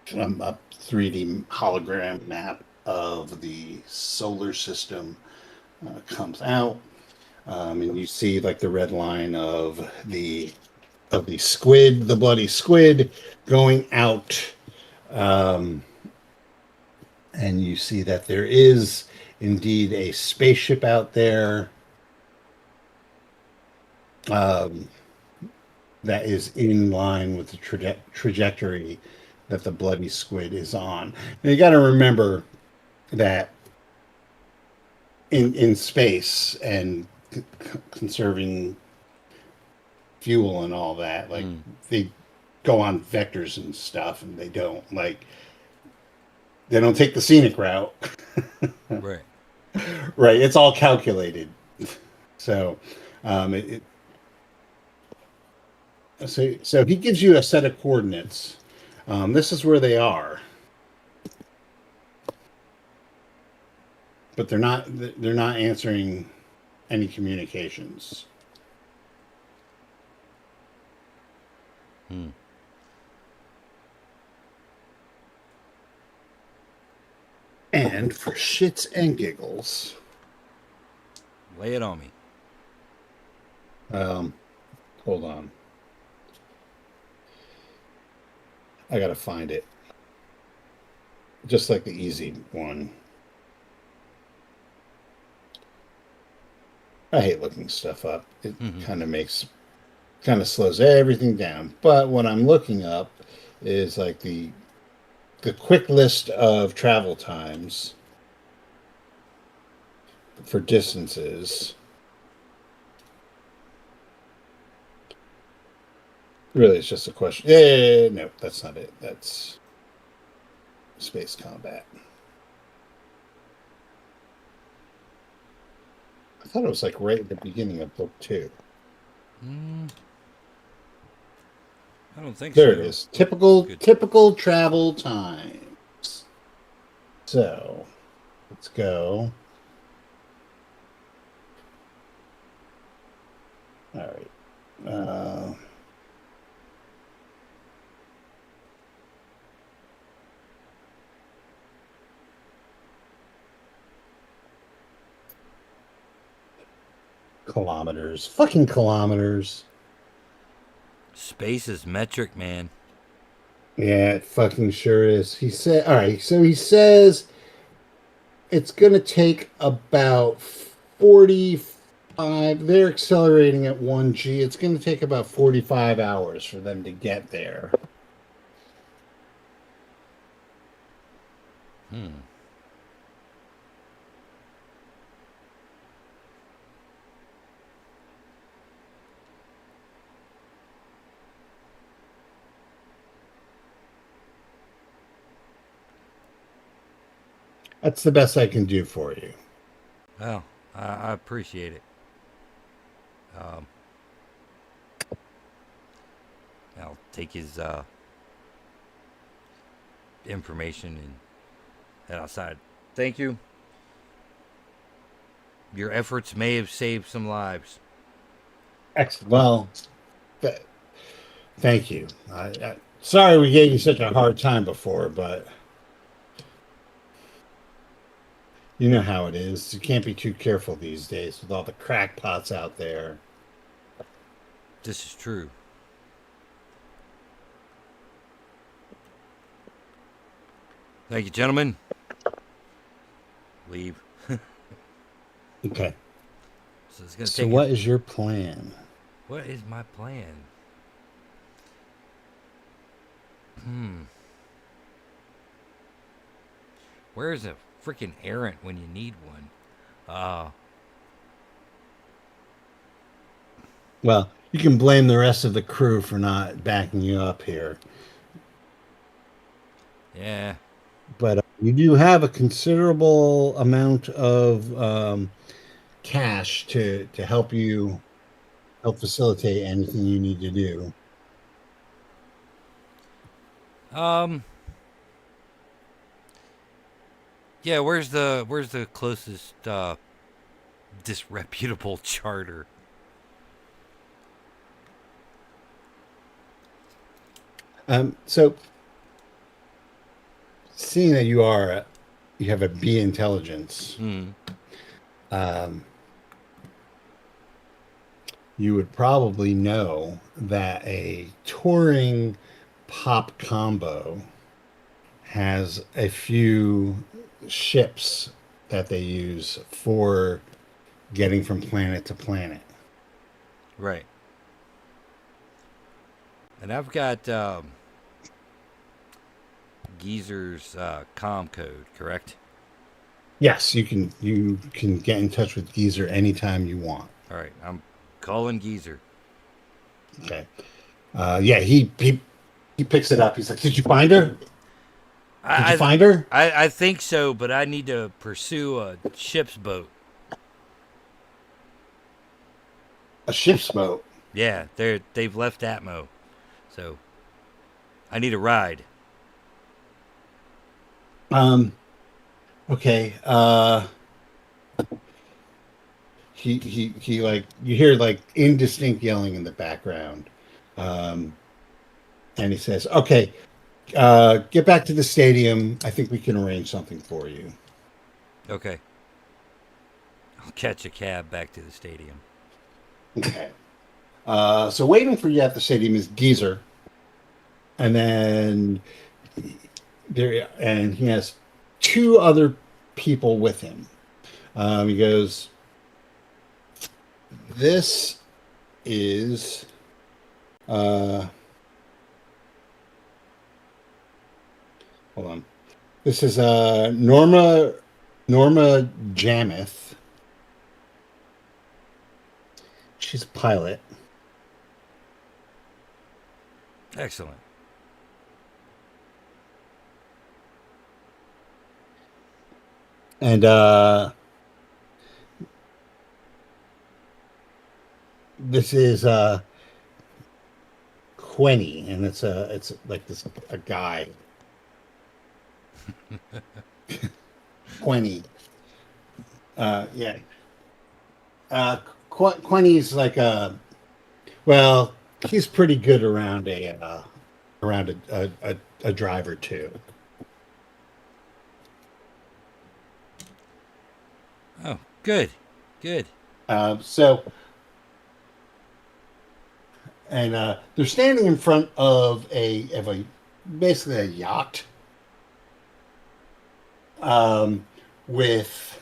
3D hologram map of the solar system comes out, and you see like the red line of the squid, the bloody squid, going out. And you see that there is indeed a spaceship out there that is in line with the trajectory that the bloody squid is on. And you got to remember that in space and conserving fuel and all that, like go on vectors and stuff, and they don't take the scenic route. Right. Right, it's all calculated. So, it so he gives you a set of coordinates. This is where they are, but they're not answering any communications. Hmm. And for shits and giggles, Lay it on me. hold on, I gotta find it. Just like the easy one. I hate looking stuff up. It kind of slows everything down. But what I'm looking up is like the quick list of travel times for distances. Really, it's just a question. Yeah, no, that's not it. That's space combat. I thought it was like right at the beginning of book 2. I don't think There so. it is. Typical travel times. So let's go. All right. Kilometers. Fucking kilometers. Space is metric, man. Yeah, it fucking sure is. He said, all right, so he says it's going to take about 45. They're accelerating at 1G. It's going to take about 45 hours for them to get there. That's the best I can do for you. Well, I appreciate it. I'll take his information and head outside. Thank you. Your efforts may have saved some lives. Excellent. Well, thank you. Sorry we gave you such a hard time before, but you know how it is. You can't be too careful these days with all the crackpots out there. This is true. Thank you, gentlemen. Leave. Okay. So it's gonna So take. what is your plan? What is my plan? Where's a freaking errant when you need one? Well, you can blame the rest of the crew for not backing you up here, Yeah. but you do have a considerable amount of cash to help facilitate anything you need to do. Yeah. Where's the closest disreputable charter? So seeing that you have a B intelligence, you would probably know that a touring pop combo has a few ships that they use for getting from planet to planet. Right. And I've got Geezer's comm code, correct? Yes, you can get in touch with Geezer anytime you want. All right, I'm calling Geezer. Okay. Yeah, he He picks it up. He's like, "Did you find her? Did you I, find her? I think so, but I need to pursue a ship's boat. A ship's boat." Yeah, they've left Atmo, so I need a ride. Um. Okay. He like you hear like indistinct yelling in the background, um, and he says, "Okay, get back to the stadium. I think we can arrange something for you." Okay, I'll catch a cab back to the stadium. Okay. So waiting for you at the stadium is Geezer, and then he has two other people with him. He goes, "This is uh, hold on. This is Norma Jamith. She's a pilot, Excellent. and this is Quenny, and it's like this a guy, Quenny. Yeah, Quenny's like a well, he's pretty good around a driver too. Oh, good, good. So and they're standing in front of a basically a yacht, um, with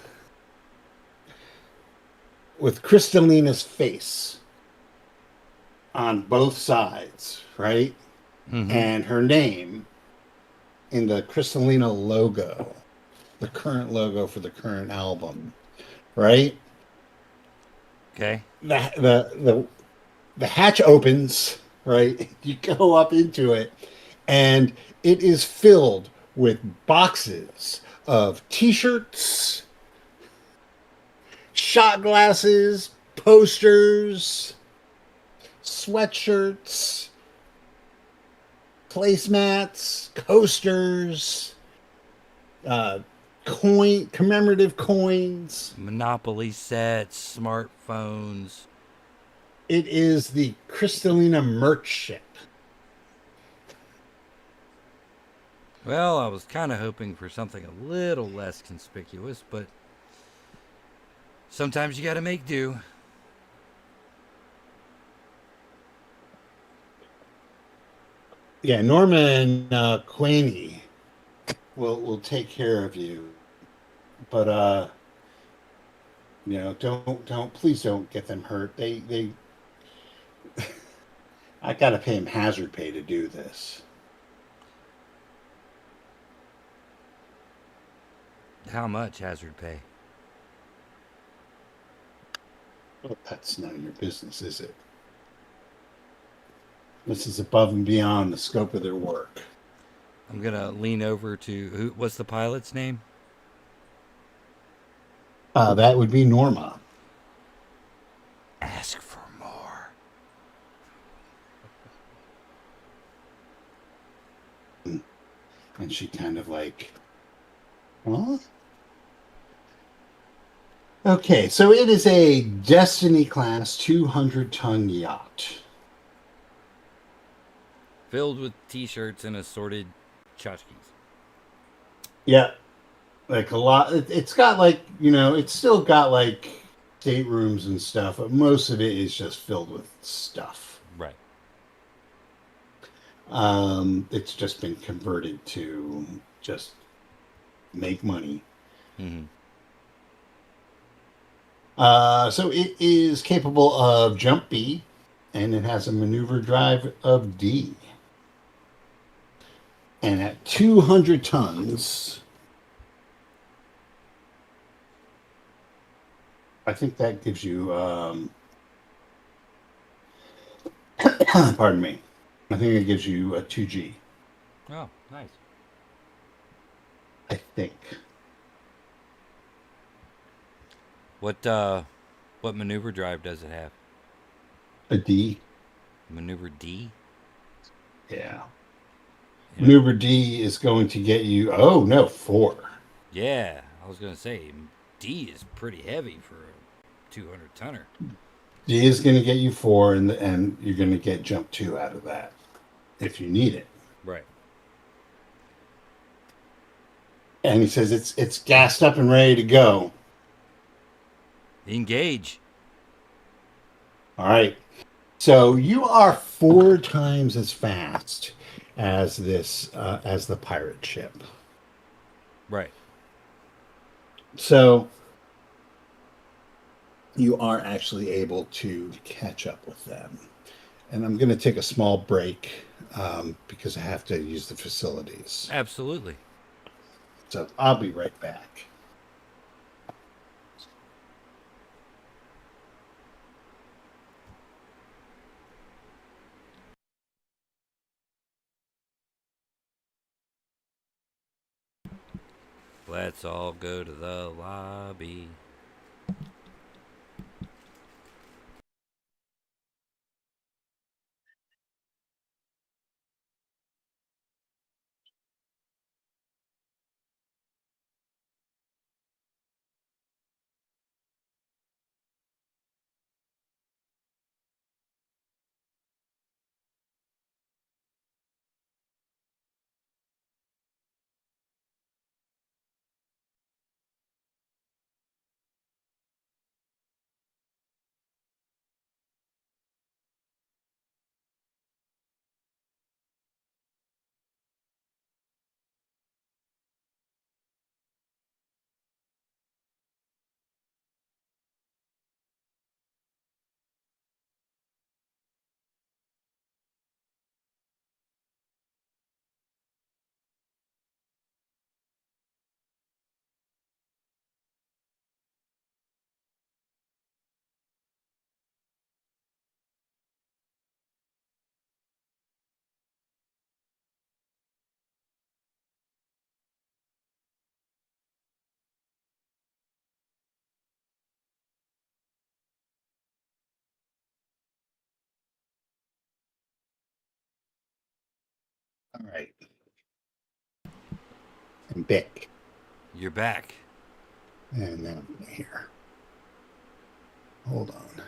Crystalina's face on both sides, right? Mm-hmm. And her name in the Crystalina logo, the current logo for the current album, right? Okay. The hatch opens, right? You go up into it, and it is filled with boxes of T-shirts, shot glasses, posters, sweatshirts, placemats, coasters, uh, commemorative coins. Monopoly sets, smartphones. It is the Crystalina merch ship. Well, I was kind of hoping for something a little less conspicuous, but sometimes you got to make do. Yeah, Norman Quaney will take care of you, but please don't get them hurt. They I gotta pay him hazard pay to do this. How much hazard pay? Well, that's none of your business, is it? This is above and beyond the scope of their work. I'm gonna lean over to who? What's the pilot's name? That would be Norma. Ask for more. And she kind of like, huh? Okay, so it is a Destiny class 200-ton yacht. Filled with T-shirts and assorted tchotchkes. Yeah, like a lot. It's got like it's still got like staterooms and stuff, but most of it is just filled with stuff. Right. It's just been converted to just make money. Mm-hmm. So it is capable of jump B, and it has a maneuver drive of D. And at 200 tons, I think that gives you, pardon me, I think it gives you a 2G. Oh, nice. I think. What maneuver drive does it have? A D. Maneuver D? Yeah. You know, Maneuver D is going to get you. Oh no, 4. yeah, I was gonna say D is pretty heavy for a 200 tonner. D is going to get you 4, and you're going to get jump 2 out of that if you need it. Right. And he says it's gassed up and ready to go. Engage. All right. So you are 4 times as fast as as the pirate ship. Right. So you are actually able to catch up with them. And I'm going to take a small break because I have to use the facilities. Absolutely. So I'll be right back. Let's all go to the lobby. All right. I'm back. You're back. And now I'm here. Hold on.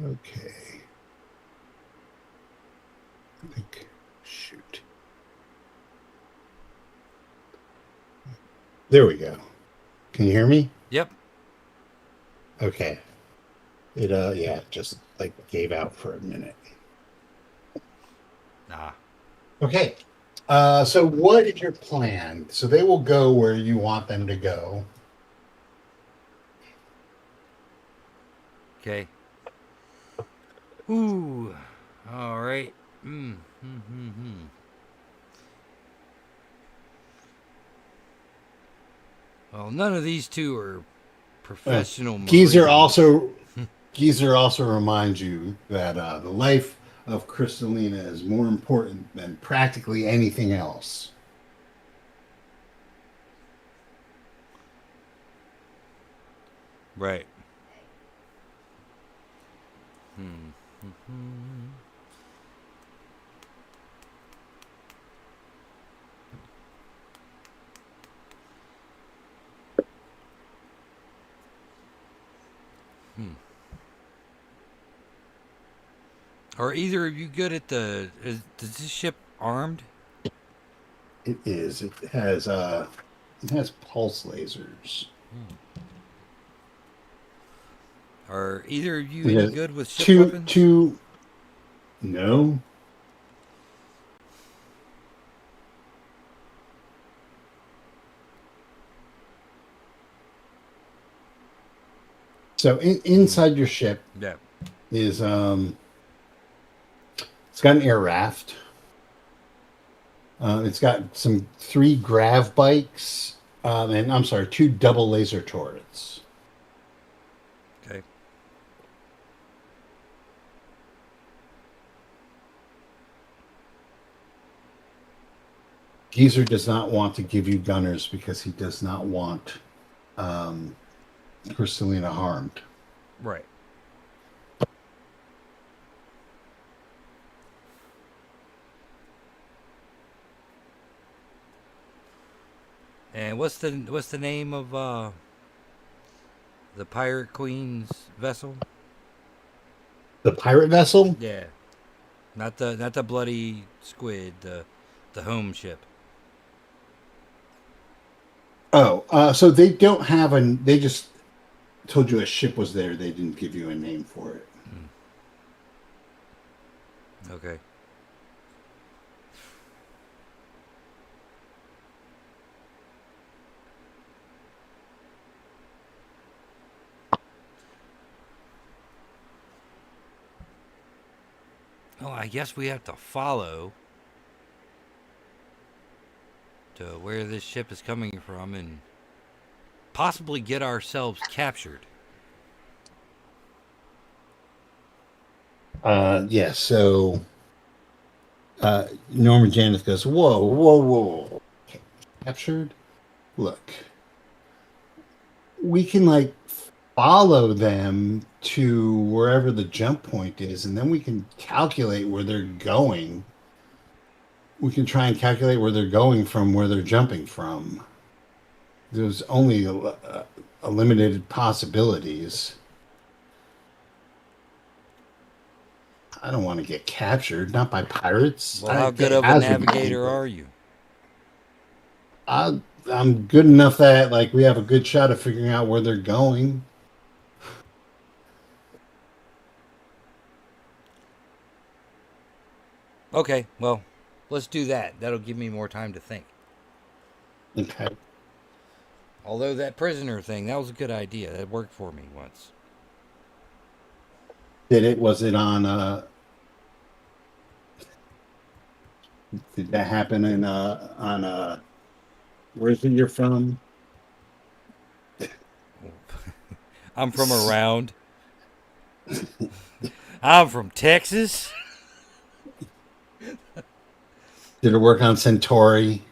Okay. I think, shoot. There we go. Can you hear me? Yep. Okay. Yeah, just like gave out for a minute. Ah. Okay. So what is your plan? So they will go where you want them to go. Okay. Ooh. All right. Hmm. Hmm. Hmm. Hmm. Well, none of these two are Uh, professional Geezer Marines. also Geezer also reminds you that the life of Crystalina is more important than practically anything else. Right. Hmm. Hmm. Hmm. Are either of you good at Is this ship armed? It is. It has pulse lasers. Are either of you It any has good with ship two weapons? two no. So Hmm. inside your ship Yeah. is it's got an air raft. It's got some 3 grav bikes, and I'm sorry, 2 double laser turrets. Okay. Geezer does not want to give you gunners because he does not want um, Crystalina harmed. Right. And what's the name of the Pirate Queen's vessel? The pirate vessel? Yeah. Not the bloody squid, the home ship. Oh, so they don't have an. They just told you a ship was there. They didn't give you a name for it. Okay. Oh, I guess we have to follow to where this ship is coming from and possibly get ourselves captured. Yeah. So Norma Janice goes, "Whoa, whoa, whoa! Captured? Look, we can like follow them to wherever the jump point is, and then we can calculate where they're going. We can try and calculate where they're going from where they're jumping from. There's only a limited possibilities. I don't want to get captured, not by pirates. Well, I how good get of a hazard money, navigator but are you? I'm good enough that like we have a good shot of figuring out where they're going. Okay, well, let's do that. That'll give me more time to think. Okay. Although that prisoner thing, that was a good idea. That worked for me once. Did it? Was it on? Did that happen in on where's it you're from? I'm from around. I'm from Texas. Did it work on Centauri?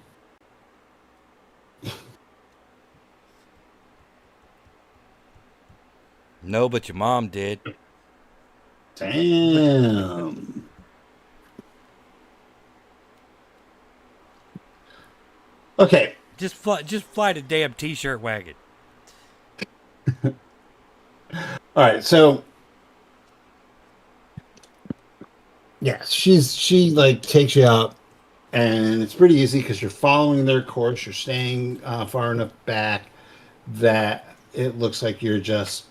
No, but your mom did. Damn. Okay. Just fly the damn t-shirt wagon. All right. So yeah, she like takes you out, and it's pretty easy because you're following their course. You're staying far enough back that it looks like you're just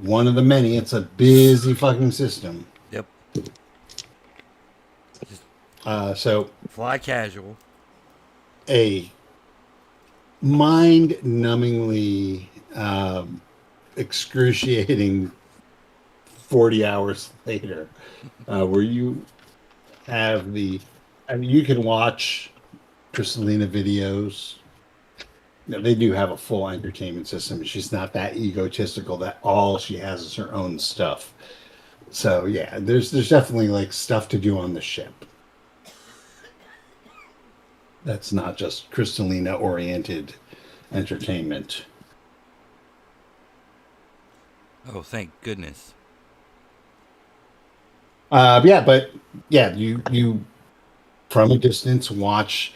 one of the many. It's a busy fucking system. Yep. Just So fly casual. a mind-numbingly excruciating 40 hours later, where you have I mean, you can watch Kristalina videos. You know, they do have a full entertainment system. She's not that egotistical that all she has is her own stuff. So yeah, there's definitely like stuff to do on the ship. That's not just Kristalina oriented entertainment. Oh, thank goodness. Yeah, but yeah, you from a distance watch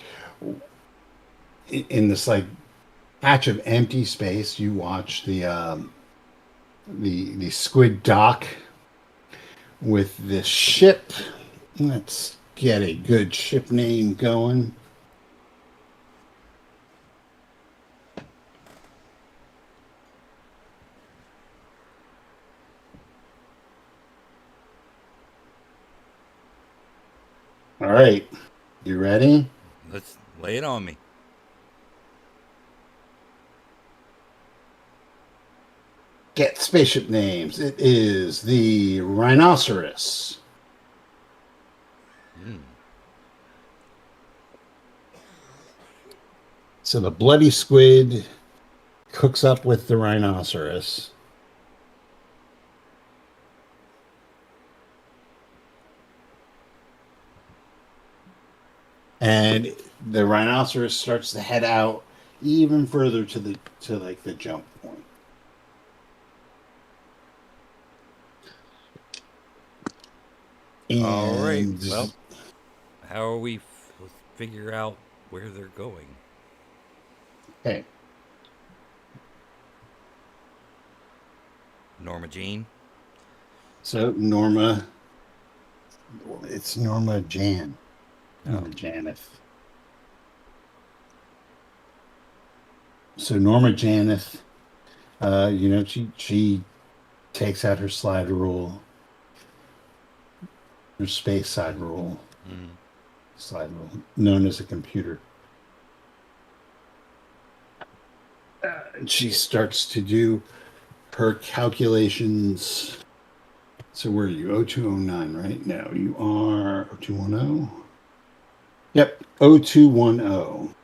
in this like patch of empty space. You watch the squid dock with this ship. Let's get a good ship name going. All right, you ready? Let's lay it on me. Get spaceship names. It is the Rhinoceros. Mm. So the bloody squid hooks up with the rhinoceros. And the rhinoceros starts to head out even further to like the jump point. All right. And Well, how are we figure out where they're going? okay, Norma Jean. so Norma, it's Norma Oh. Janeth. So Norma Janeth, she takes out her slide rule, her space Mm. slide rule, known as a computer. And she starts to do her calculations. So where are you? 0209, right? No, you are 0210. Yep, 0210.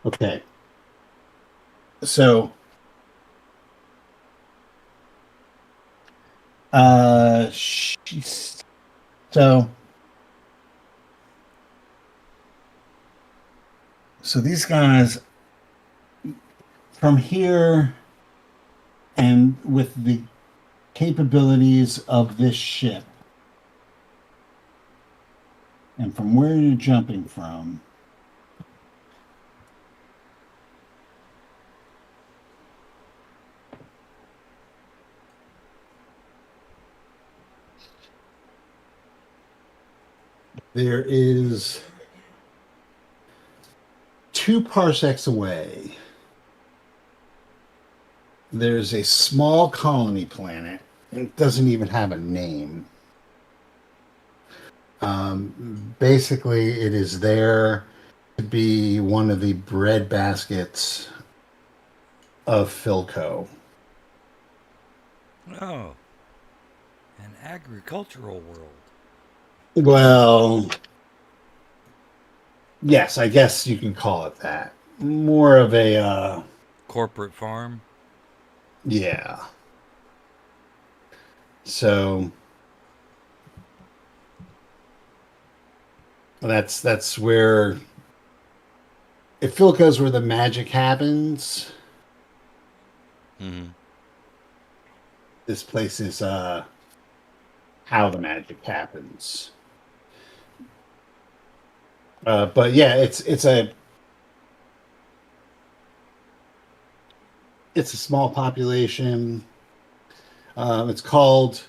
Okay. So she's so so these guys from here and with the capabilities of this ship and from where you're jumping from, there is 2 parsecs away. There's a small colony planet. It doesn't even have a name. Basically, it is there to be one of the bread baskets of Philco. Oh. An agricultural world. Well, yes, I guess you can call it that. More of a, Corporate farm. yeah. So that's where if Philco's where the magic happens. Mm-hmm. This place is how the magic happens. But yeah, it's a small population. It's called.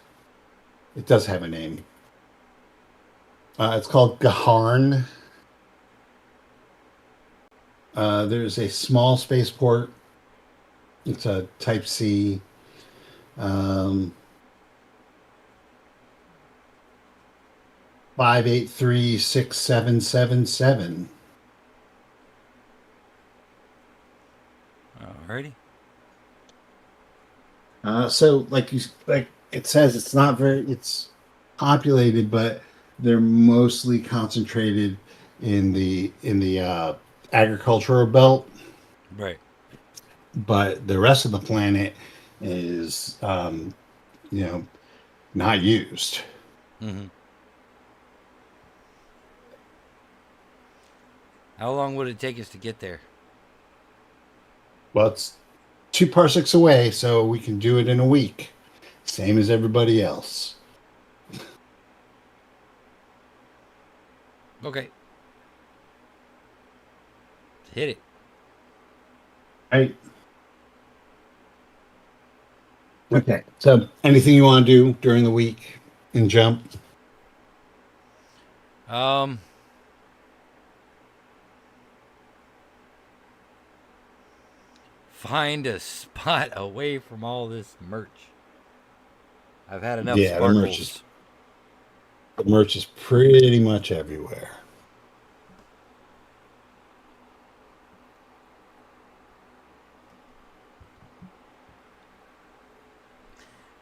It does have a name. It's called Gaharn. There's a small spaceport. It's a Type C. Um, 5836777. Alrighty. So like it says, it's not very. It's populated, but they're mostly concentrated in the agricultural belt. Right. But the rest of the planet is you know not used. Mm-hmm. How long would it take us to get there? Well, it's 2 parsecs away, so we can do it in a week, same as everybody else. Okay. Hit it. Right. Okay. So, anything you want to do during the week in jump? Um. Find a spot away from all this merch. I've had enough Yeah, sparkles. the merch is pretty much everywhere.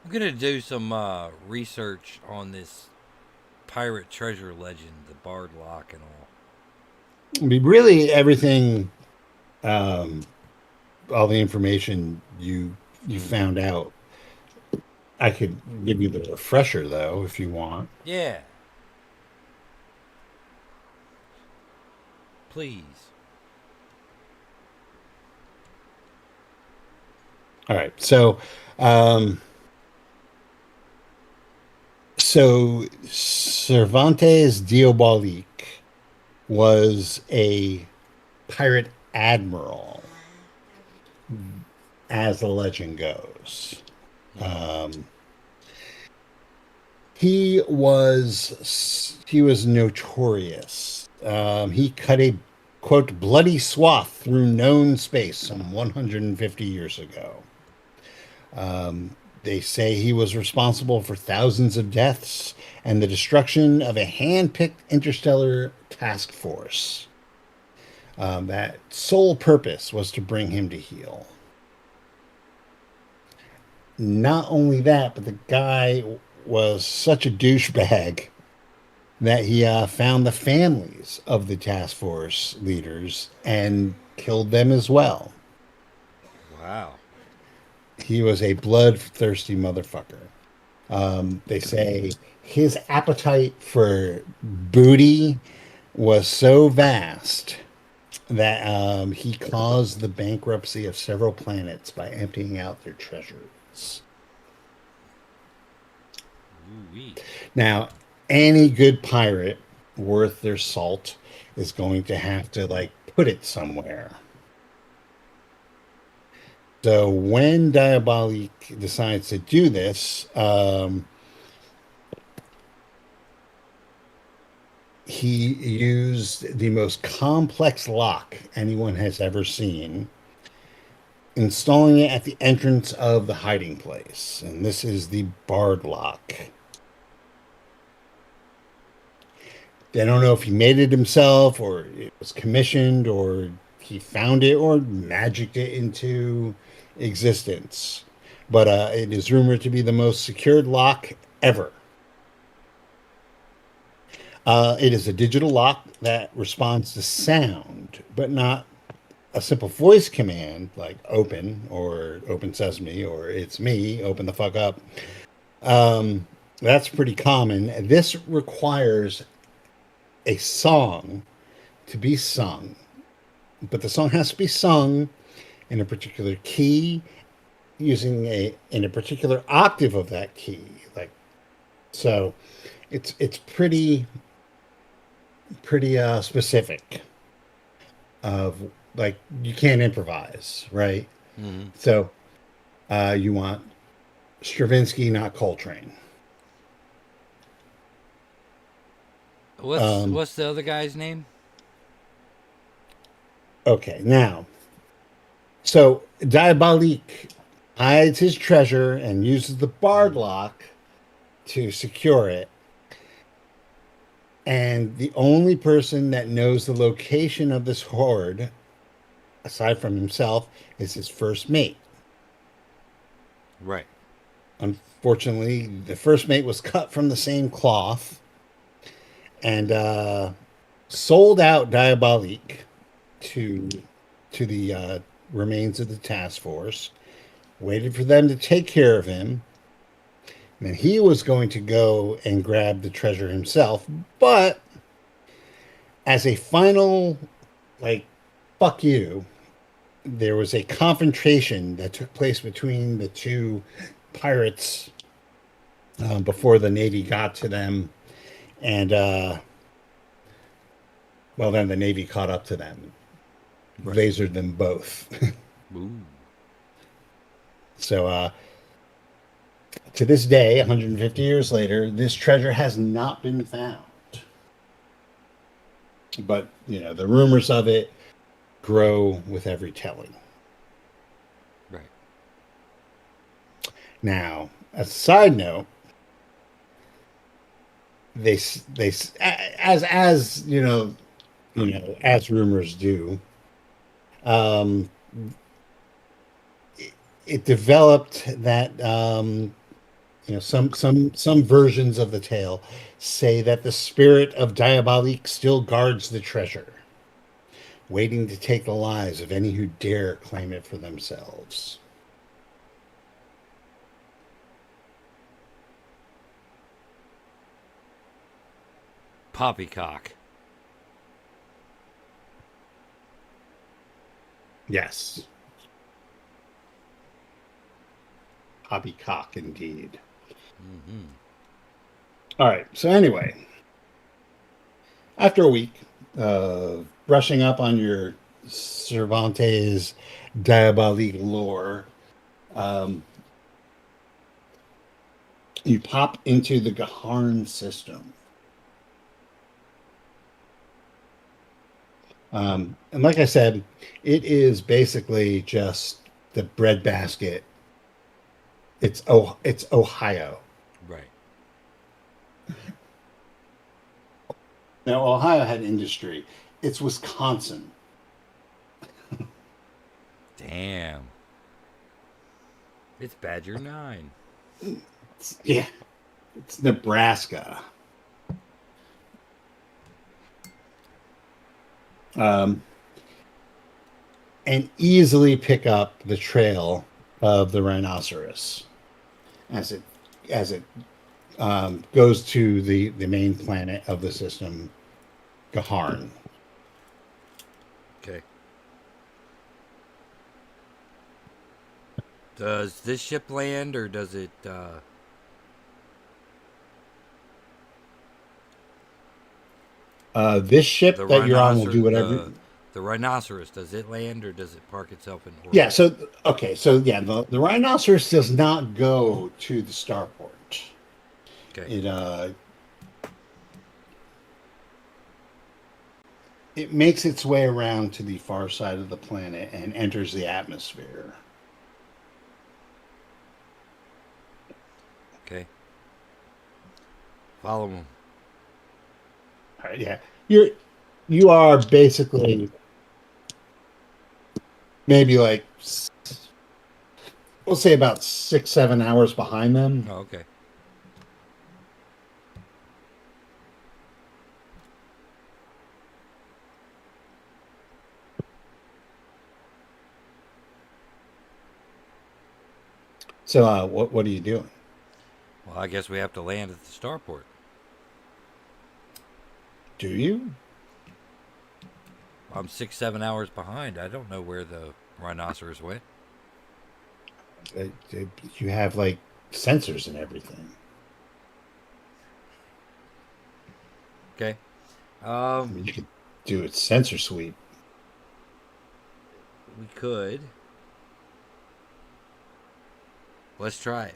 I'm gonna do some research on this pirate treasure legend, the Bard Lock, and all. I mean, really, everything, um, all the information you Mm. found out. I could give you the refresher though, if you want. Yeah, please. All right. Um, so Cervantes Diabolique was a pirate admiral, as the legend goes. Mm. Um, he was notorious. He cut a quote bloody swath through known space some 150 years ago. They say he was responsible for thousands of deaths and the destruction of a hand-picked interstellar task force. That sole purpose was to bring him to heel. Not only that, but the guy was such a douchebag that he found the families of the task force leaders and killed them as well. Wow. He was a bloodthirsty motherfucker. They say his appetite for booty was so vast that he caused the bankruptcy of several planets by emptying out their treasures. Ooh-wee. Now, any good pirate worth their salt is going to have to like put it somewhere. So when Diabolique decides to do this, he used the most complex lock anyone has ever seen, installing it at the entrance of the hiding place. And this is the Bard lock. They don't know if he made it himself or it was commissioned or he found it or magicked it into existence. But it is rumored to be the most secured lock ever. It is a digital lock that responds to sound, but not a simple voice command like open or open sesame or it's me, open the fuck up. Um, that's pretty common. This requires a song to be sung, but the song has to be sung in a particular key using a in a particular octave of that key. Like so, it's pretty specific. Of like you can't improvise, right? Mm-hmm. So you want Stravinsky, not Coltrane. What's Um, what's the other guy's name? okay, now so Diabolique hides his treasure and uses the Bard Mm. lock to secure it. And the only person that knows the location of this hoard, aside from himself, is his first mate. Right. Unfortunately, the first mate was cut from the same cloth and sold out Diabolique to the remains of the task force. Waited for them to take care of him. And he was going to go and grab the treasure himself, but as a final, like, fuck you, there was a confrontation that took place between the two pirates before the Navy got to them. And, well, then the Navy caught up to them, Right. lasered them both. Ooh. So, to this day, 150 years later, this treasure has not been found. But, the rumors of it grow with every telling. Right. Now, as a side note, they as as rumors do, um, it developed that some versions of the tale say that the spirit of Diabolique still guards the treasure, waiting to take the lives of any who dare claim it for themselves. Poppycock. Yes, poppycock indeed. All right. So anyway, after a week of brushing up on your Cervantes Diabolique lore, um, you pop into the Gaharn system. And like I said, it is basically just the breadbasket. It's Ohio. Right. Now Ohio had industry. It's Wisconsin. Damn. It's Badger 9. Yeah, it's Nebraska. Um, and easily pick up the trail of the rhinoceros as it goes to the main planet of the system, Gaharn. Okay. Does this ship land or does it This ship the that you're on will rhinoceros do whatever. the rhinoceros, does it land or does it park itself in orbit? Yeah. So okay. So yeah, the rhinoceros does not go to the starport. Okay. It makes its way around to the far side of the planet and enters the atmosphere. Okay. Follow them. All right, yeah, you are basically maybe like we'll say about 6-7 hours behind them. Oh, okay. So what are you doing? Well, I guess we have to land at the starport. Do you? I'm 6-7 hours behind. I don't know where the rhinoceros went. Uh, you have like sensors and everything. Okay. I mean, you could do a sensor sweep. We could. Let's try it.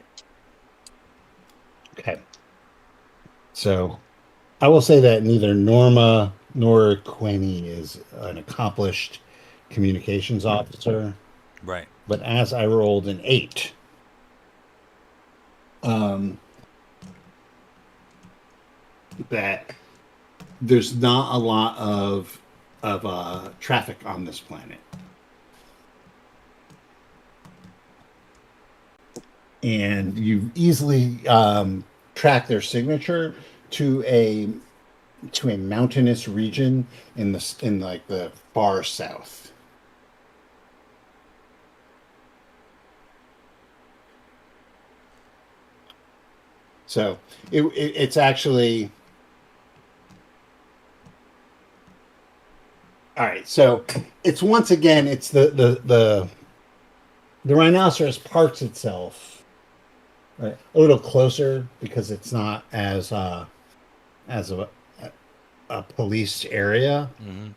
Okay. So I will say that neither Norma nor Quinny is an accomplished communications officer, Right. but as I rolled an 8, um, that there's not a lot of traffic on this planet, and you easily track their signature to a mountainous region in like the far south. So it's actually all right. So it's once again it's the rhinoceros parks itself right, a little closer because it's not as a policed area. Mm-hmm.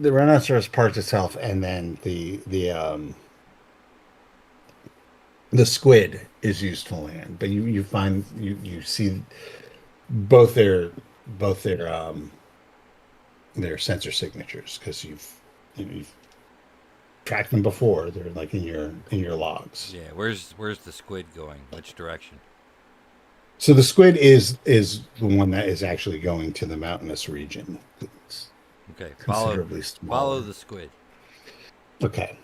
The rhinoceros parks itself, and then the squid is used to land. But you find you see both their sensor signatures because you've tracked them before. They're like in your logs. Yeah. Where's the squid going? Which direction? So the squid is the one that is actually going to the mountainous region. It's Okay. considerably Follow smaller. the squid. Okay.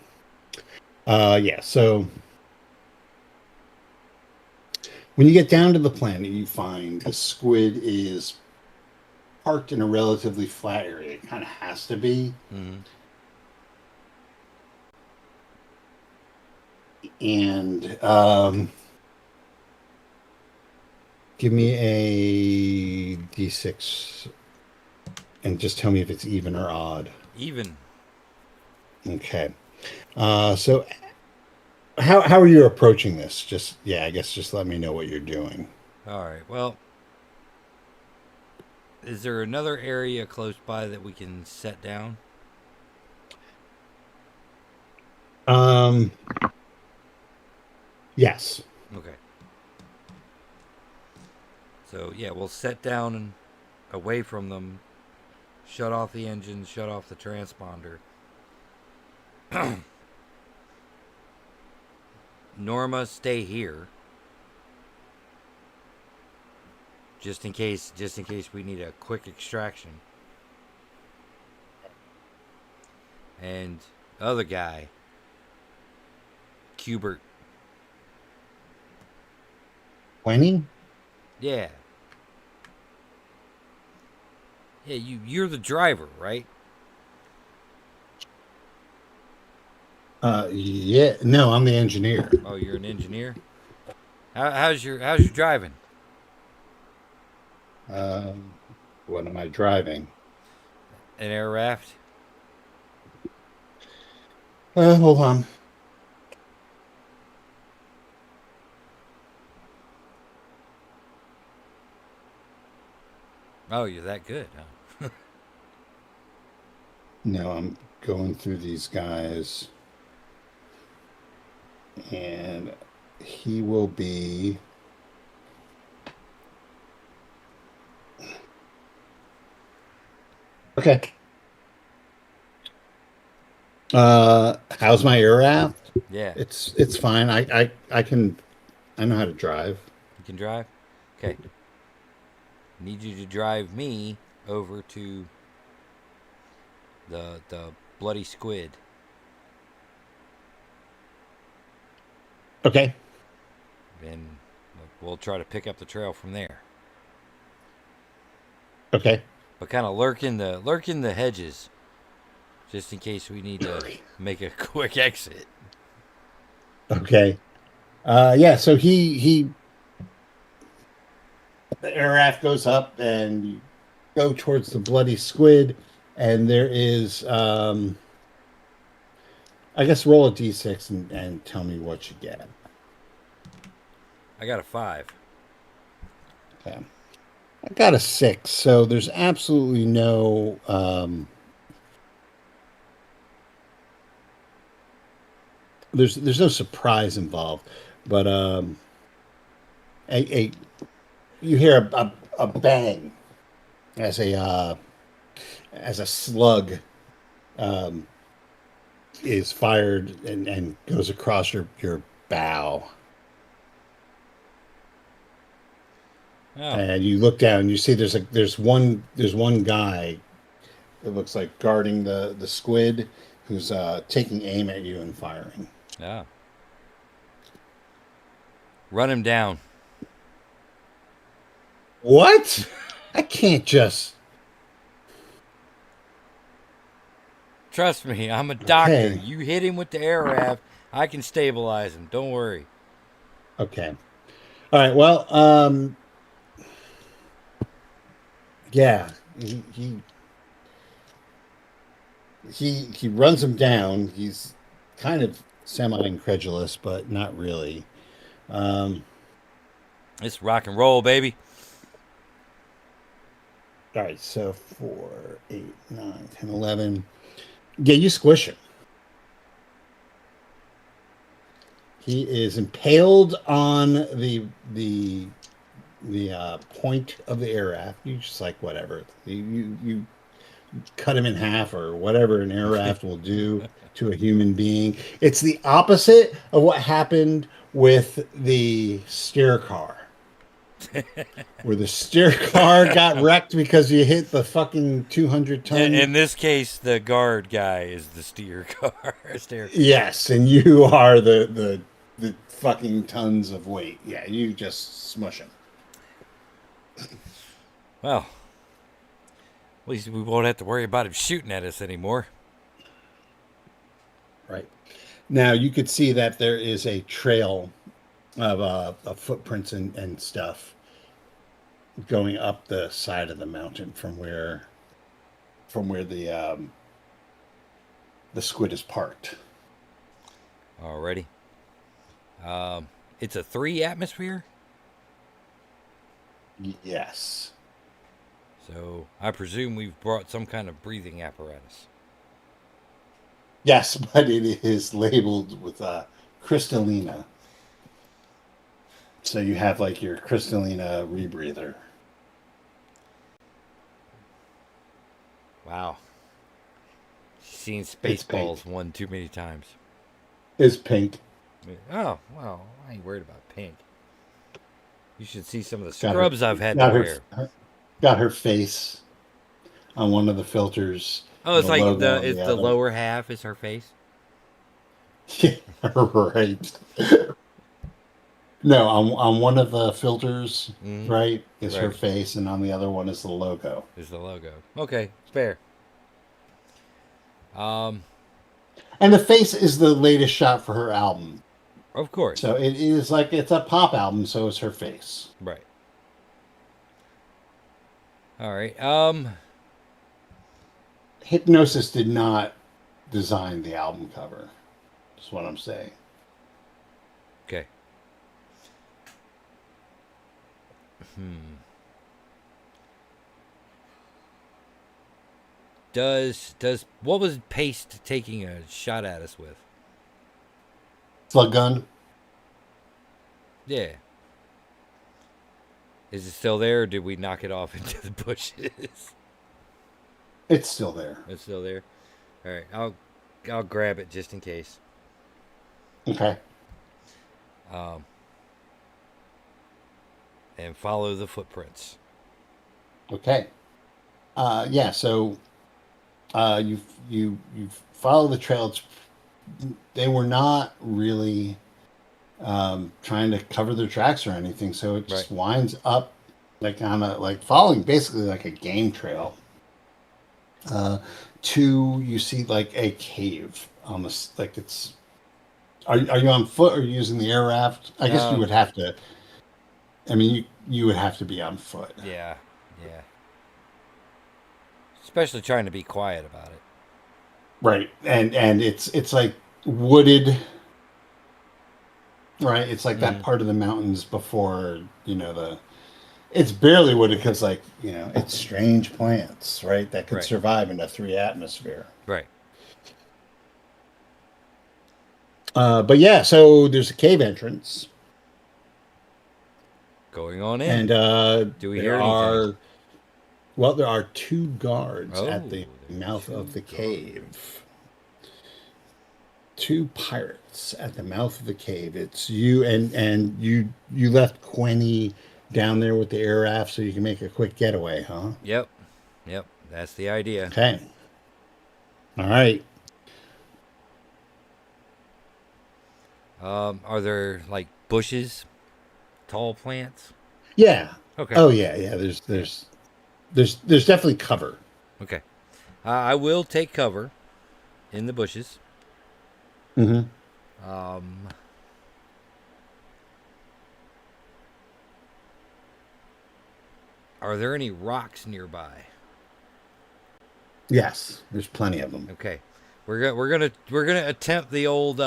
Yeah. So When you get down to the planet, you find the squid is parked in a relatively flat area. It kind of has to be. Mm-hmm. And give me a d6 and just tell me if it's even or odd. Even. Okay. So how are you approaching this? Just yeah, I guess just let me know what you're doing. All right. Well, is there another area close by that we can set down? Um, yes. Okay. So yeah, we'll set down and away from them. Shut off the engine. Shut off the transponder. Norma, stay here. Just in case we need a quick extraction. And other guy, Cubert. 20? Yeah. Yeah, you're the driver, right? Yeah. No, I'm the engineer. Oh, you're an engineer. How's your driving? Um, what am I driving? An air raft. Hold on. Oh, you're that good, huh? No, I'm going through these guys, and he will be. Okay. How's my air raft? Yeah, It's fine. I know how to drive. you can drive. Okay, need you to drive me over to the bloody squid. Okay. And we'll try to pick up the trail from there. Okay. But kind of lurk in the hedges, just in case we need to make a quick exit. Okay. Yeah, so he the air raft goes up and you go towards the bloody squid, and there is I guess roll a d6 and tell me what you get. I got a 5. Okay. I got a 6, so there's absolutely no there's no surprise involved, but a you hear a bang as a slug um, is fired and goes across your bow, Oh, and you look down and you see there's one guy that looks like guarding the squid who's taking aim at you and firing. yeah. Run him down. What? I can't just. Trust me, I'm a doctor. Okay. You hit him with the air raft, I can stabilize him. Don't worry. Okay. All right. Well, yeah, he runs him down. He's kind of semi-incredulous, but not really. Um, It's rock and roll, baby. all right. So 4, 8, 9, 10, 11. Yeah, you squish him. He is impaled on the point of the air raft. You just like whatever. You cut him in half or whatever an air raft will do to a human being. It's the opposite of what happened with the steer car. Where the steer car got wrecked because you hit the fucking 200 ton. In this case, the guard guy is the steer car. Steer. Yes, and you are the the fucking tons of weight. Yeah, you just smush them. Well, at least we won't have to worry about him shooting at us anymore. Right. Now you could see that there is a trail of footprints and stuff going up the side of the mountain from where the squid is parked. Alrighty. It's a 3 atmosphere, Yes. so I presume we've brought some kind of breathing apparatus. Yes, but it is labeled with crystallina. So you have like your crystallina rebreather. Wow. Seen It's Spaceballs pink. one too many times. It's pink. Oh, well, I ain't worried about pink. You should see some of the Got her scrubs I've had to got her, wear. got her face on one of the filters Oh, and it's the like logo on it's the the other. lower half is her face. Yeah, right. No, on one of the filters, Mm-hmm. right, is her Right. face, and on the other one is the logo. Is the logo. Okay, fair. Um, And the face is the latest shot for her album. of course. So it is like it's a pop album, so it's her face. Right. All right. Hypnosis did not design the album cover. That's what I'm saying. Okay. Hmm. Does what was Paste taking a shot at us with? Slug gun? Yeah. Is it still there, or did we knock it off into the bushes? It's still there. It's still there. All right. I'll grab it just in case. Okay. Um. And follow the footprints. Okay. Yeah. So you follow the trail. They were not really trying to cover their tracks or anything, so it Right. just winds up like on a like following basically like a game trail. Uh, you see like a cave on this like it's. Are you on foot or are you using the air raft? I guess you Um. would have to. I mean, you would have to be on foot. Yeah. Yeah. Especially trying to be quiet about it. Right. And it's like wooded, right? It's like that Mm-hmm. part of the mountains before, the it's barely wooded because like, it's strange plants, right? That could Right. survive in a 3 atmosphere. Right. But yeah, so there's a cave entrance Going on in. and Do we hear there anything? are well, there are 2 guards Oh, at the there's mouth of two the guards. cave. 2 pirates at the mouth of the cave. It's you and you left Quenny down there with the air raft so you can make a quick getaway, huh? Yep. Yep. That's the idea. Okay. All right. Are there like bushes, tall plants? Yeah. Okay. Oh yeah, yeah. There's Yeah. there's there's definitely cover. Okay. I will take cover in the bushes. Mm-hmm. Um, are there any rocks nearby? Yes, there's plenty of them. Okay. We're gonna attempt the old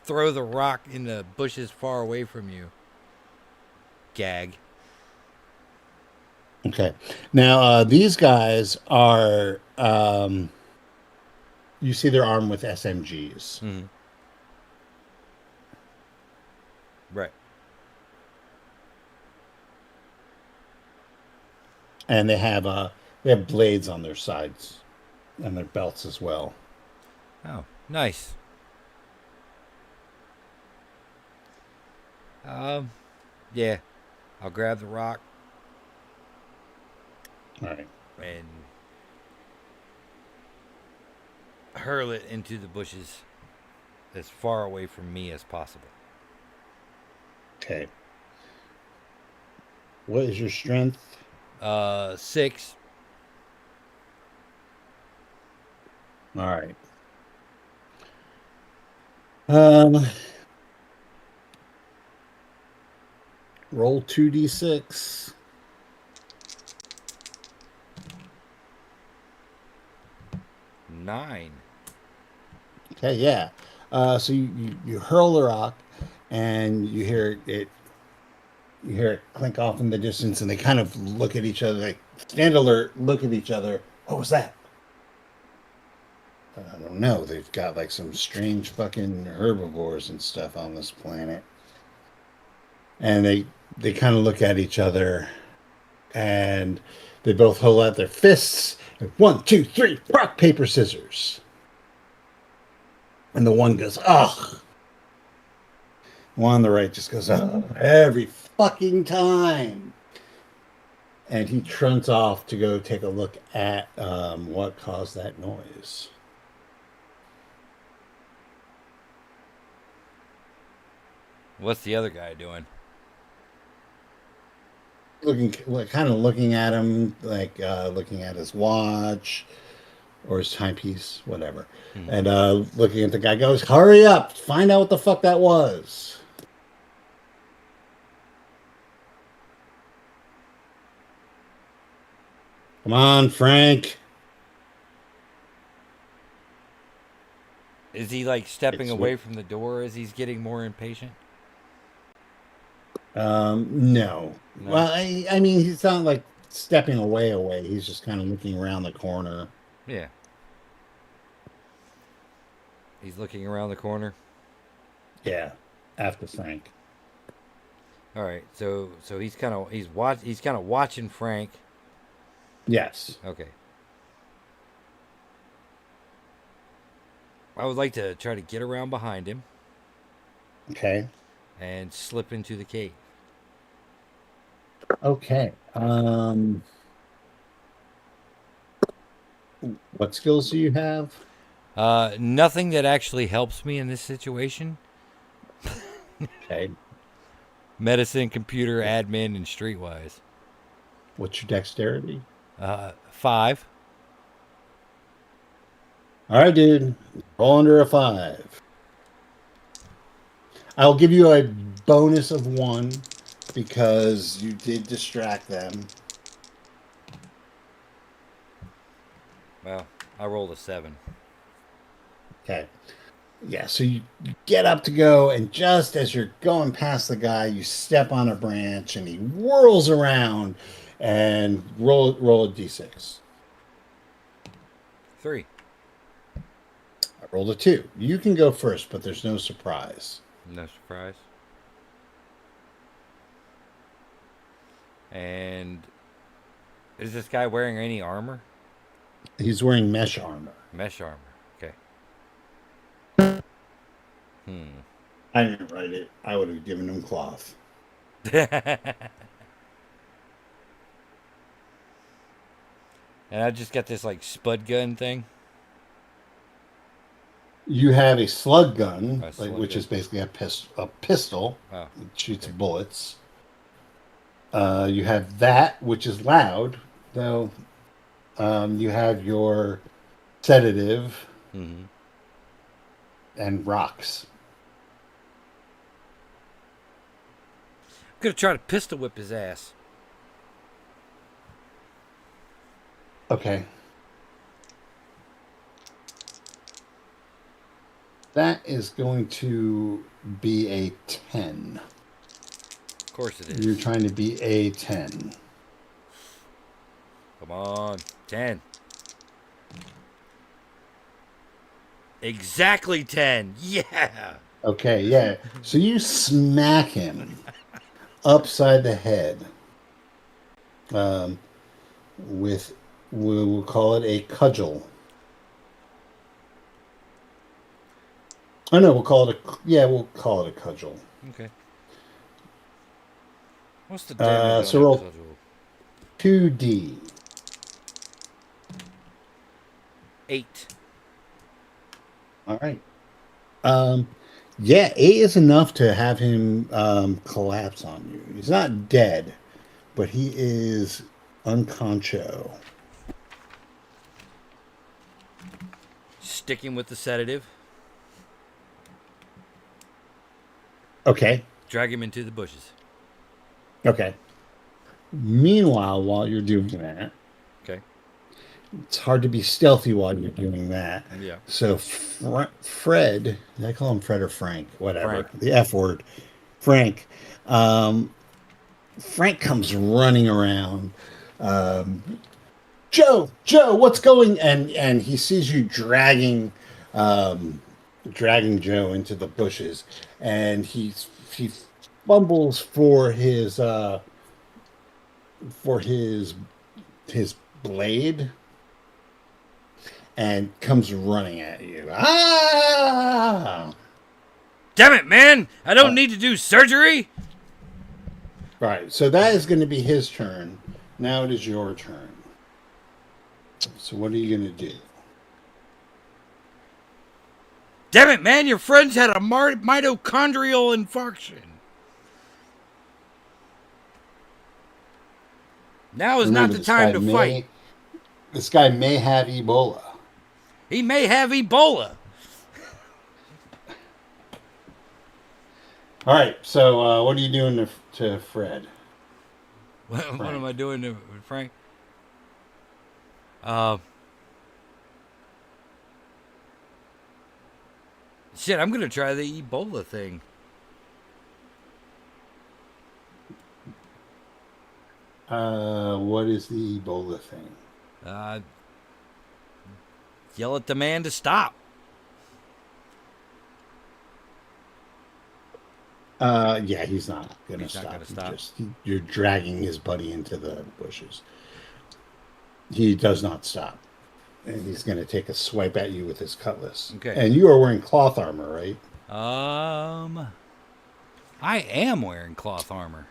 throw the rock in the bushes far away from you gag. Okay. Now these guys are you see they're armed with SMGs. Mm-hmm. Right. And they have blades on their sides and their belts as well. Oh, nice. Yeah. I'll grab the rock All right. and hurl it into the bushes as far away from me as possible. Okay. What is your strength? 6. All right. Um, roll 2d6. 9. Okay, yeah. So you hurl the rock, and you hear it clink off in the distance, and they kind of look at each other, like stand alert, look at each other. What was that? I don't know. They've got like some strange fucking herbivores and stuff on this planet, and they kind of look at each other, and they both hold out their fists. And 1, 2, 3, rock, paper, scissors. And the one goes, ugh. One on the right just goes, ugh, every fucking time. And he trunts off to go take a look at what caused that noise. What's the other guy doing? Looking, like, kind of looking at him, like looking at his watch or his timepiece, whatever. Hmm. And looking at the guy, goes, hurry up, find out what the fuck that was. Come on, Frank. Is he like stepping It's away from the door as he's getting more impatient? no. No. Well, I mean, he's not like stepping away. He's just kind of looking around the corner. Yeah. He's looking around the corner. Yeah, after Frank. All right. So he's kind of watching Frank. Yes. Okay. I would like to try to get around behind him Okay. and slip into the cave. Okay. What skills do you have? Nothing that actually helps me in this situation. Okay. Medicine, computer, admin, and streetwise. What's your dexterity? 5. All right, dude. Roll under a 5. I'll give you a bonus of 1 because you did distract them. Well, I rolled a 7. Okay. Yeah, so you get up to go, and just as you're going past the guy, you step on a branch, and he whirls around, and roll a d6. 3. I rolled a 2. You can go first, but there's no surprise. No surprise. And is this guy wearing any armor? He's wearing mesh armor. Mesh armor. Okay. I didn't write it. I would have given him cloth. And I just got this like spud gun thing. You have a slug gun, A slug which gun. is basically a pistol. Oh, It shoots bullets. You have that, which is loud, though. You have your sedative mm-hmm. and rocks. I'm gonna try to pistol whip his ass. Okay. That is going to be a 10. Of course it is. You're trying to be a 10. Come on, 10. Exactly 10. Yeah. Okay, yeah. So you smack him upside the head with, we'll call it a cudgel. Oh no, we'll call it a cudgel. Okay. What's the damage So on a roll cudgel? 2d. 8. All right. Um, Yeah, 8 is enough to have him collapse on you. He's not dead, but he is unconscio. Sticking with the sedative. Okay. Drag him into the bushes. Okay. Meanwhile, while you're doing that, Okay. it's hard to be stealthy while you're doing that. Yeah. So Fred, did I call him Fred or Frank? Frank. Whatever. The F word. Frank. Um, Frank comes running around. Um, Joe, what's going? And he sees you um, dragging Joe into the bushes, and he fumbles for his blade and comes running at you. Ah! Damn it, man! I don't need to do surgery. Right. So that is going to be his turn. Now it is your turn. So what are you going to do? Damn it, man! Your friend's had a mitochondrial infarction. Now is not Remember, the time to fight. This guy may have Ebola. He may have Ebola. All right. So what are you doing to Fred? What am I doing to Frank? Shit, I'm gonna try the Ebola thing. What is the Ebola thing? Yell at the man to stop. Yeah, he's not gonna stop. Not gonna stop. You're dragging his buddy into the bushes. He does not stop, and he's gonna take a swipe at you with his cutlass. Okay. And you are wearing cloth armor, right? I am wearing cloth armor.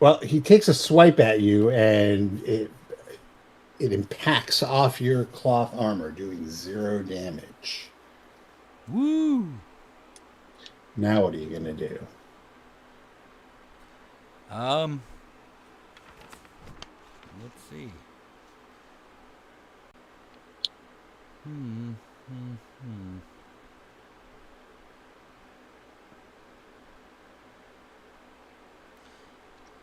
Well, he takes a swipe at you, and it impacts off your cloth armor, doing 0 damage. Woo! Now what are you gonna do? Let's see.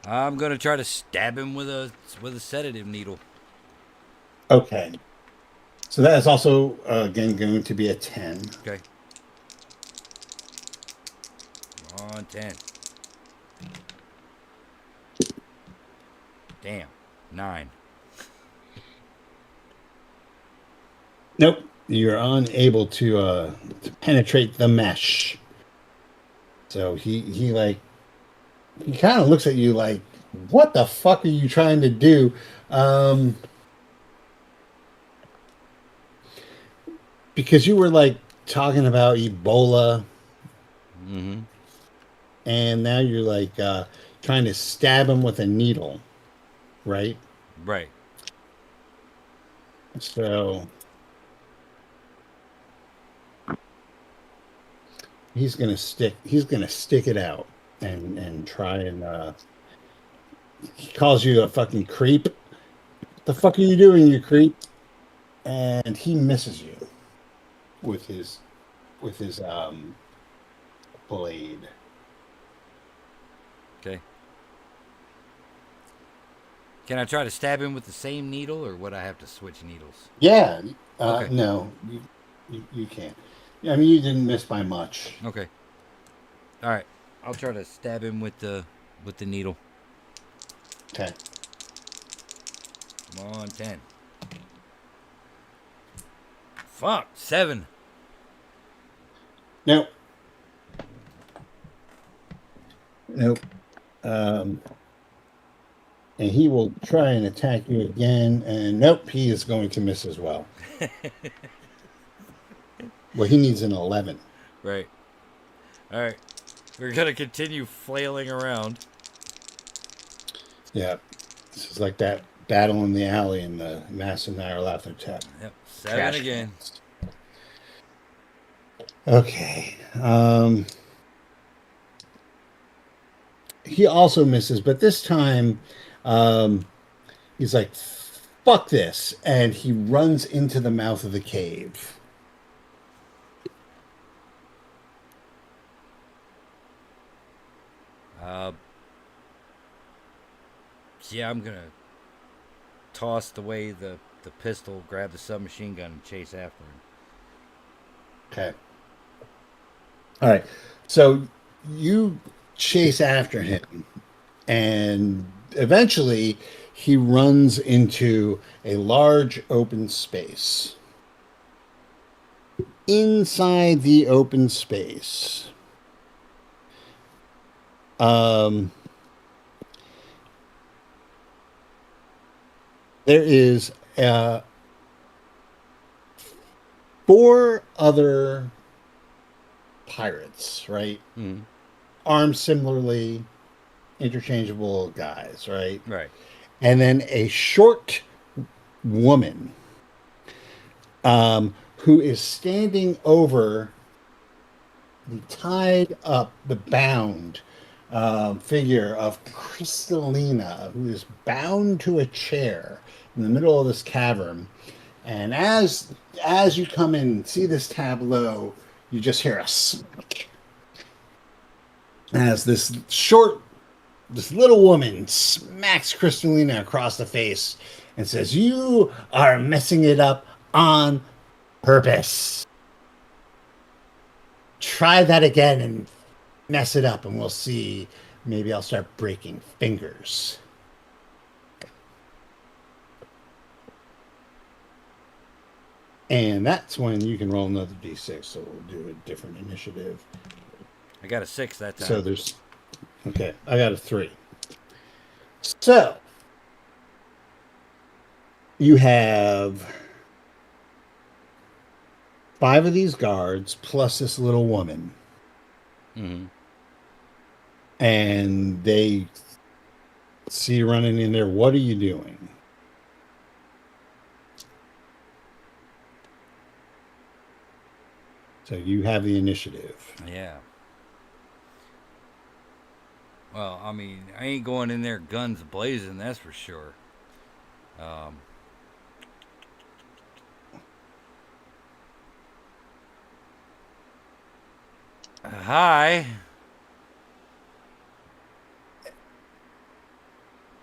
I'm gonna try to stab him with a sedative needle. Okay. So that is also again going to be a 10. Okay. On 10. Damn. 9. Nope. You're unable to penetrate the mesh. So he kind of looks at you like, what the fuck are you trying to do? Because you were like talking about Ebola. Mm-hmm. And now you're like trying to stab him with a needle. Right? Right. So he's gonna stick it out and try and he calls you a fucking creep. What the fuck are you doing, you creep? And he misses you with his blade. Okay. Can I try to stab him with the same needle, or would I have to switch needles? Yeah. Okay. No, you can't. I mean, you didn't miss by much. Okay. All right. I'll try to stab him with the needle. Okay. Come on, 10. Fuck, 7. Nope. Nope. And he will try and attack you again, and nope, he is going to miss as well. Well, he needs an 11. Right. All right. We're going to continue flailing around. Yeah. This is like that battle in the alley in the Mass and Nyarlathotep. Yep. 7 Trash again. cans. Okay. He also misses, but this time, um, he's like, "Fuck this!" and he runs into the mouth of the cave. Uh, yeah, I'm gonna toss away the pistol, grab the submachine gun, and chase after him. Okay. All right. So you chase after him, and eventually he runs into a large open space. Inside the open space, um, there is four other pirates, right? Mm. Armed similarly, interchangeable guys, right? Right. And then a short woman who is standing over the tied up, the bound figure of Crystalina, who is bound to a chair in the middle of this cavern. And as you come in and see this tableau, you just hear a smack as this little woman smacks Crystalina across the face and says, "You are messing it up on purpose. Try that again and mess it up, and we'll see. Maybe I'll start breaking fingers." And that's when you can roll another d6. So we'll do a different initiative. I got a 6 that time. So there's, okay, I got a 3. So you have 5 of these guards plus this little woman. Mm-hmm. And they see you running in there. What are you doing? So you have the initiative. Yeah. Well, I mean, I ain't going in there guns blazing, that's for sure. Um, Hi.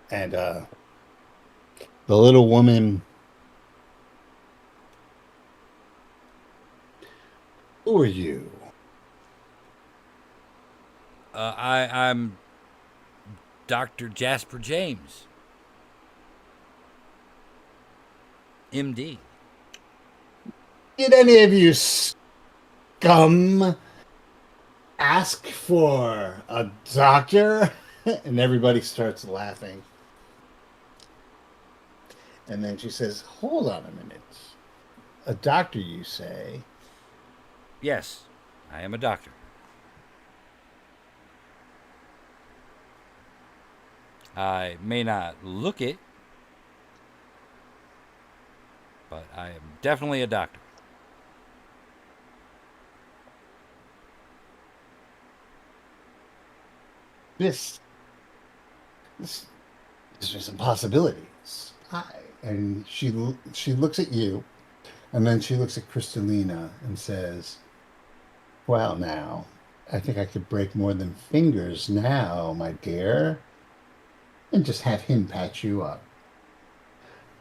And the little woman, who are you? I'm Dr. Jasper James, MD. Did any of you scum ask for a doctor? And everybody starts laughing. And then she says, "Hold on a minute. A doctor, you say?" Yes, I am a doctor. I may not look it, but I am definitely a doctor. This, this, these are some possibilities. Hi. And she looks at you, and then she looks at Kristalina and says, "Well, now, I think I could break more than fingers now, my dear, and just have him patch you up.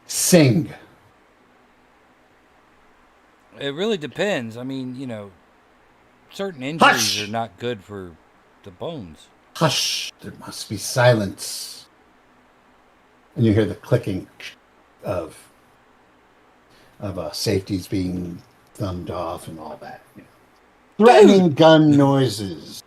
Sing." It really depends. I mean, certain injuries are Hush! not good for the bones. Hush! There must be silence. And you hear the clicking of safeties being thumbed off and all that. Threatening Dude! gun noises.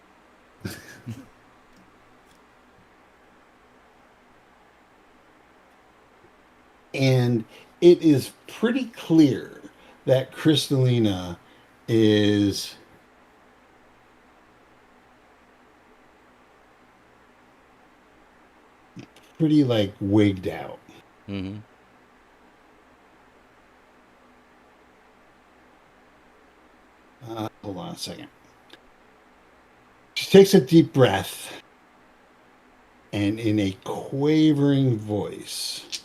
And it is pretty clear that Kristalina is pretty like wigged out. Mm-hmm. hold on a second. She takes a deep breath and in a quavering voice,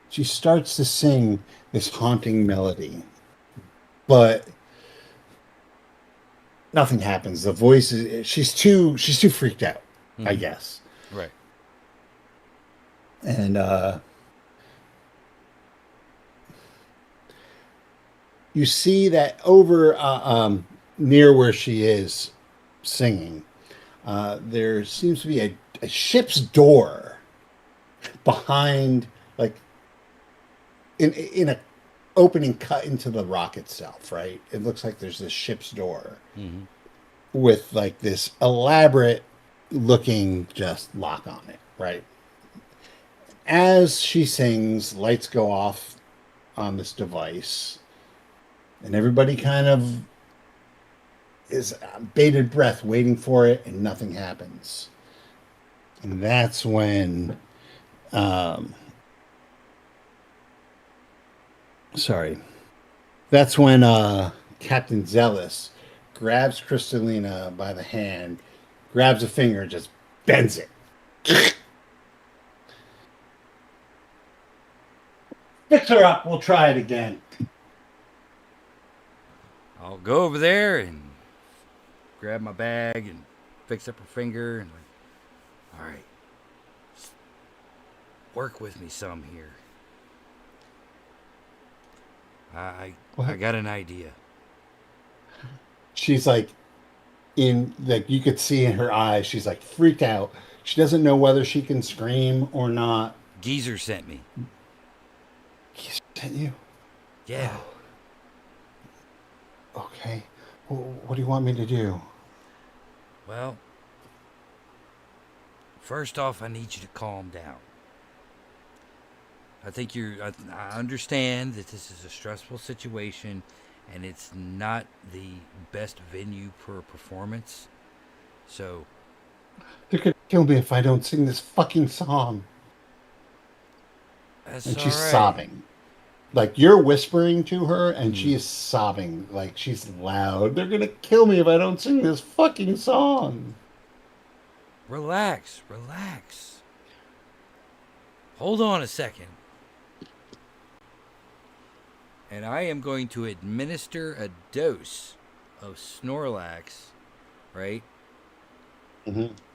she starts to sing this haunting melody. But nothing happens. The voice is she's too freaked out, I guess. Right. And you see that over near where she is singing, there seems to be a ship's door behind, like in a opening cut into the rock itself. Right, it looks like there's this ship's door with like this elaborate looking just lock on it. Right, as she sings, lights go off on this device, and everybody kind of is bated breath waiting for it, and nothing happens. And that's when um sorry that's when Captain Zealous grabs Crystalina by the hand, grabs a finger, and just bends it. Fix her up, we'll try it again. I'll go over there and grab my bag and fix up her finger and all right, work with me some here. I got an idea. She's like, in like, you could see in her eyes, she's like freaked out. She doesn't know whether she can scream or not. Geezer sent me. He sent you? Yeah. Oh, okay. What do you want me to do? Well, first off, I need you to calm down. I think I understand that this is a stressful situation and it's not the best venue for a performance. So, They're gonna kill me if I don't sing this fucking song. that's And all she's right. sobbing. Like, you're whispering to her, and she is sobbing. Like, she's loud. They're gonna kill me if I don't sing this fucking song. Relax. Hold on a second. And I am going to administer a dose of Snorlax, right?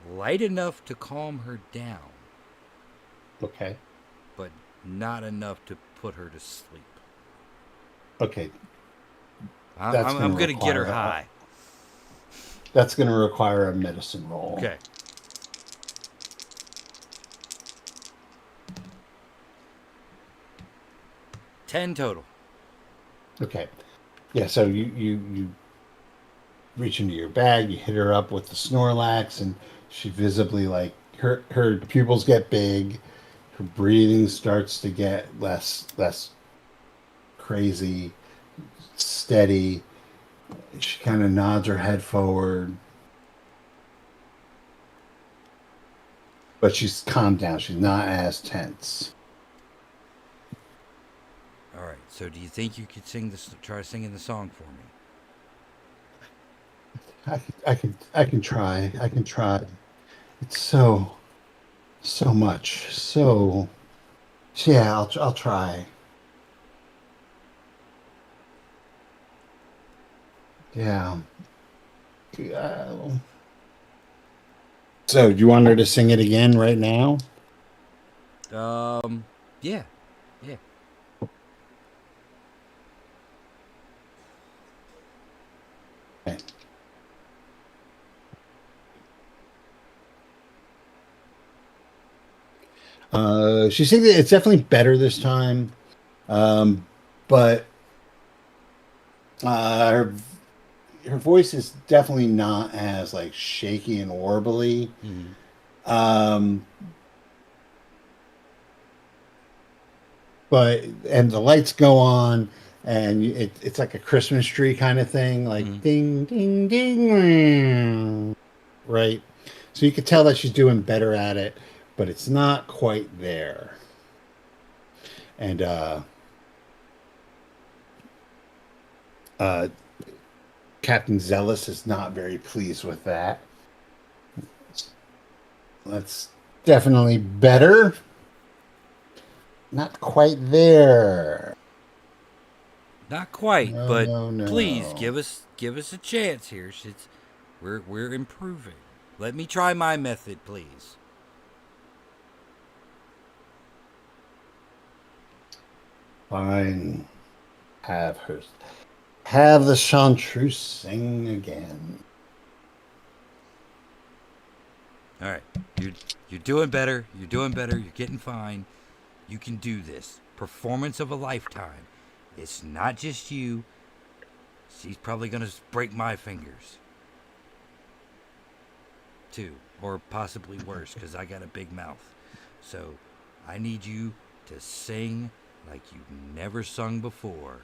Light enough to calm her down, Okay. but not enough to put her to sleep. Okay. I'm going to get her high. That's going to require a medicine roll. Okay. $10 total. Okay. Yeah, so you reach into your bag, you hit her up with the Snorlax, and she visibly, like, her pupils get big, her breathing starts to get less crazy, steady. She kind of nods her head forward. But she's calmed down. She's not as tense. All right. So do you think you could try singing the song for me? I can try. I can try. It's so much. So yeah, I'll try. Yeah. So do you want her to sing it again right now? Yeah. Okay. She sings it. It's definitely better this time. But her voice is definitely not as like shaky and warbly. Um, but and the lights go on, and it's like a Christmas tree kind of thing, like ding ding ding, right? So you could tell that she's doing better at it, but it's not quite there. And Captain Zealous is not very pleased with that. That's definitely better. Not quite there. Not quite, No, but no, please no. give us a chance here. We're improving. Let me try my method, please. Fine. Have her. Have the Chantreuse sing again. All right, you're doing better. You're doing better. You're getting fine. You can do this. Performance of a lifetime. It's not just you. She's probably gonna break my fingers too, or possibly worse, because I got a big mouth. So I need you to sing like you've never sung before.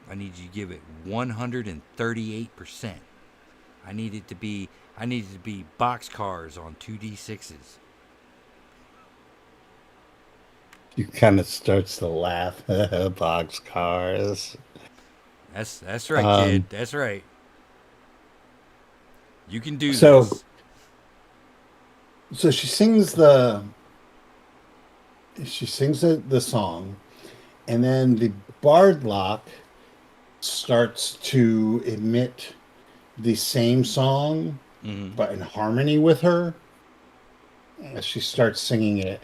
I need you to give it 138%. I need it to be boxcars on 2d6s. He kind of starts to laugh. Box cars. That's right, kid. Um, That's right. You can do so this. so she sings the song, and then the Bardlock starts to emit the same song, Mm-hmm. but in harmony with her as she starts singing it.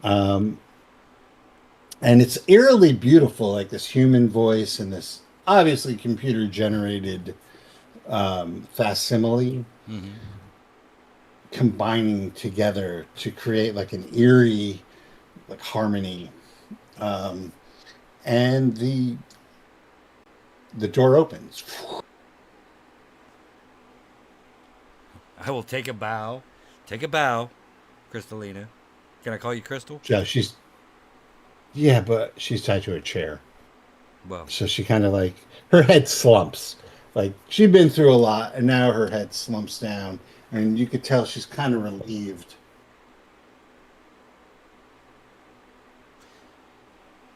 Um, and it's eerily beautiful, like this human voice and this obviously computer generated facsimile Mm-hmm. combining together to create like an eerie like harmony. Um, and the door opens. I will take a bow. Take a bow, Crystalina. Can I call you Crystal? Yeah, yeah, but she's tied to a chair. Well, So she kind of like her head slumps. Like she'd been through a lot and now her head slumps down and you could tell she's kind of relieved.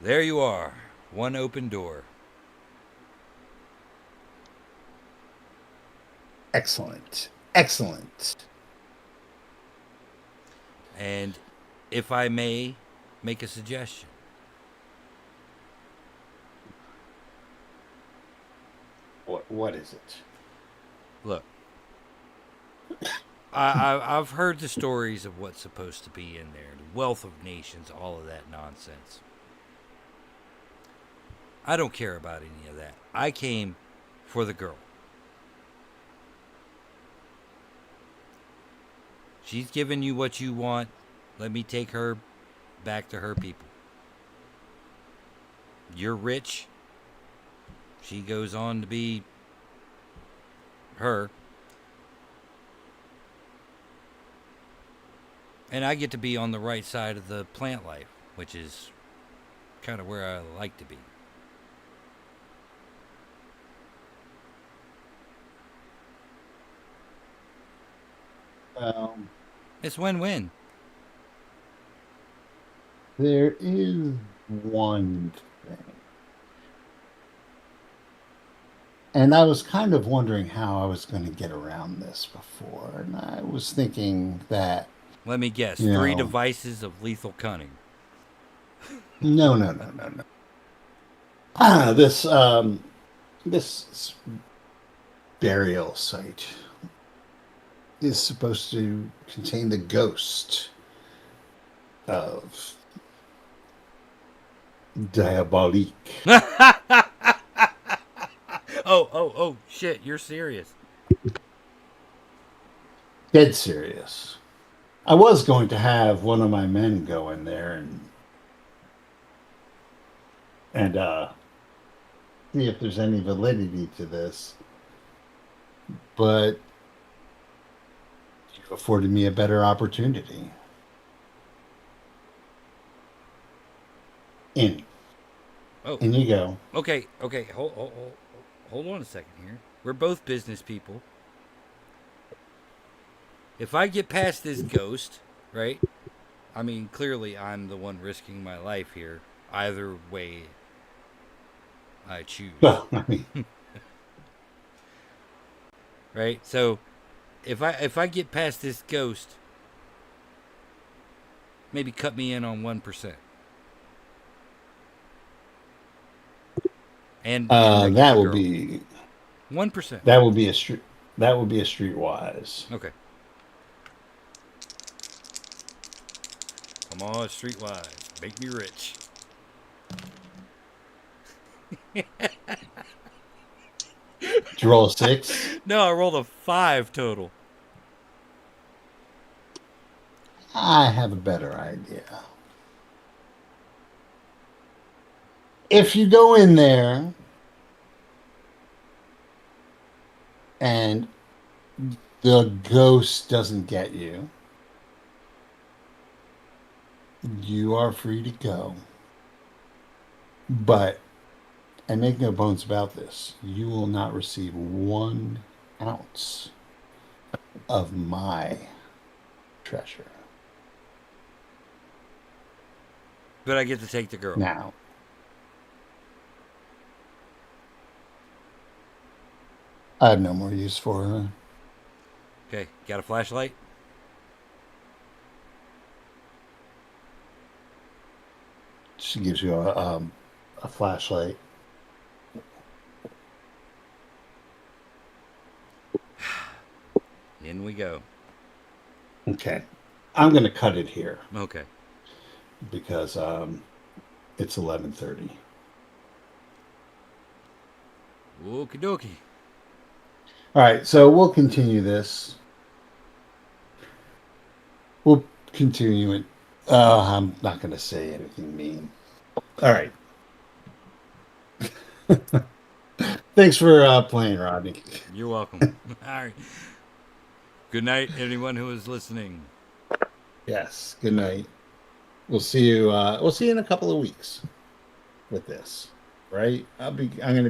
there you are. One open door. Excellent. Excellent. And if I may make a suggestion, What is it? look, I've heard the stories of what's supposed to be in there, the wealth of nations, all of that nonsense. I don't care about any of that. I came for the girl. She's given you what you want. Let me take her back to her people. You're rich. She goes on to be her. And I get to be on the right side of the plant life, which is kind of where I like to be. Um, It's win-win. there is one thing. And I was kind of wondering how I was going to get around this before. And I was thinking that, Let me guess. you 3 know, devices of lethal cunning. no, no, no, no, no. This burial site is supposed to contain the ghost of Diabolique. Oh, shit. You're serious. Dead serious. I was going to have one of my men go in there and see if there's any validity to this, but you've afforded me a better opportunity. In. Oh, In you go. okay. Hold on a second here. We're both business people. If I get past this ghost, right? I mean, clearly I'm the one risking my life here. Either way, I choose. Well, I mean, Right? So if I get past this ghost, maybe cut me in on 1%. And make it that the will girl. be 1%. that will be a street that will be a streetwise. Okay. Come on, streetwise. Make me rich. Did you roll a 6? No, I rolled a 5 total. I have a better idea. If you go in there and the ghost doesn't get you, you are free to go. But, and make no bones about this, you will not receive 1 ounce of my treasure. But I get to take the girl. Now, I have no more use for her. Okay, got a flashlight? She gives you a flashlight. In we go. Okay. I'm going to cut it here Okay. because it's 11:30. Okie dokie. All right, so we'll continue this. We'll continue it. I'm not going to say anything mean. All right. Thanks for playing, Rodney. You're welcome. All right. Good night, anyone who is listening. Yes. Good night. We'll see you. We'll see you in a couple of weeks with this. Right? I'm going to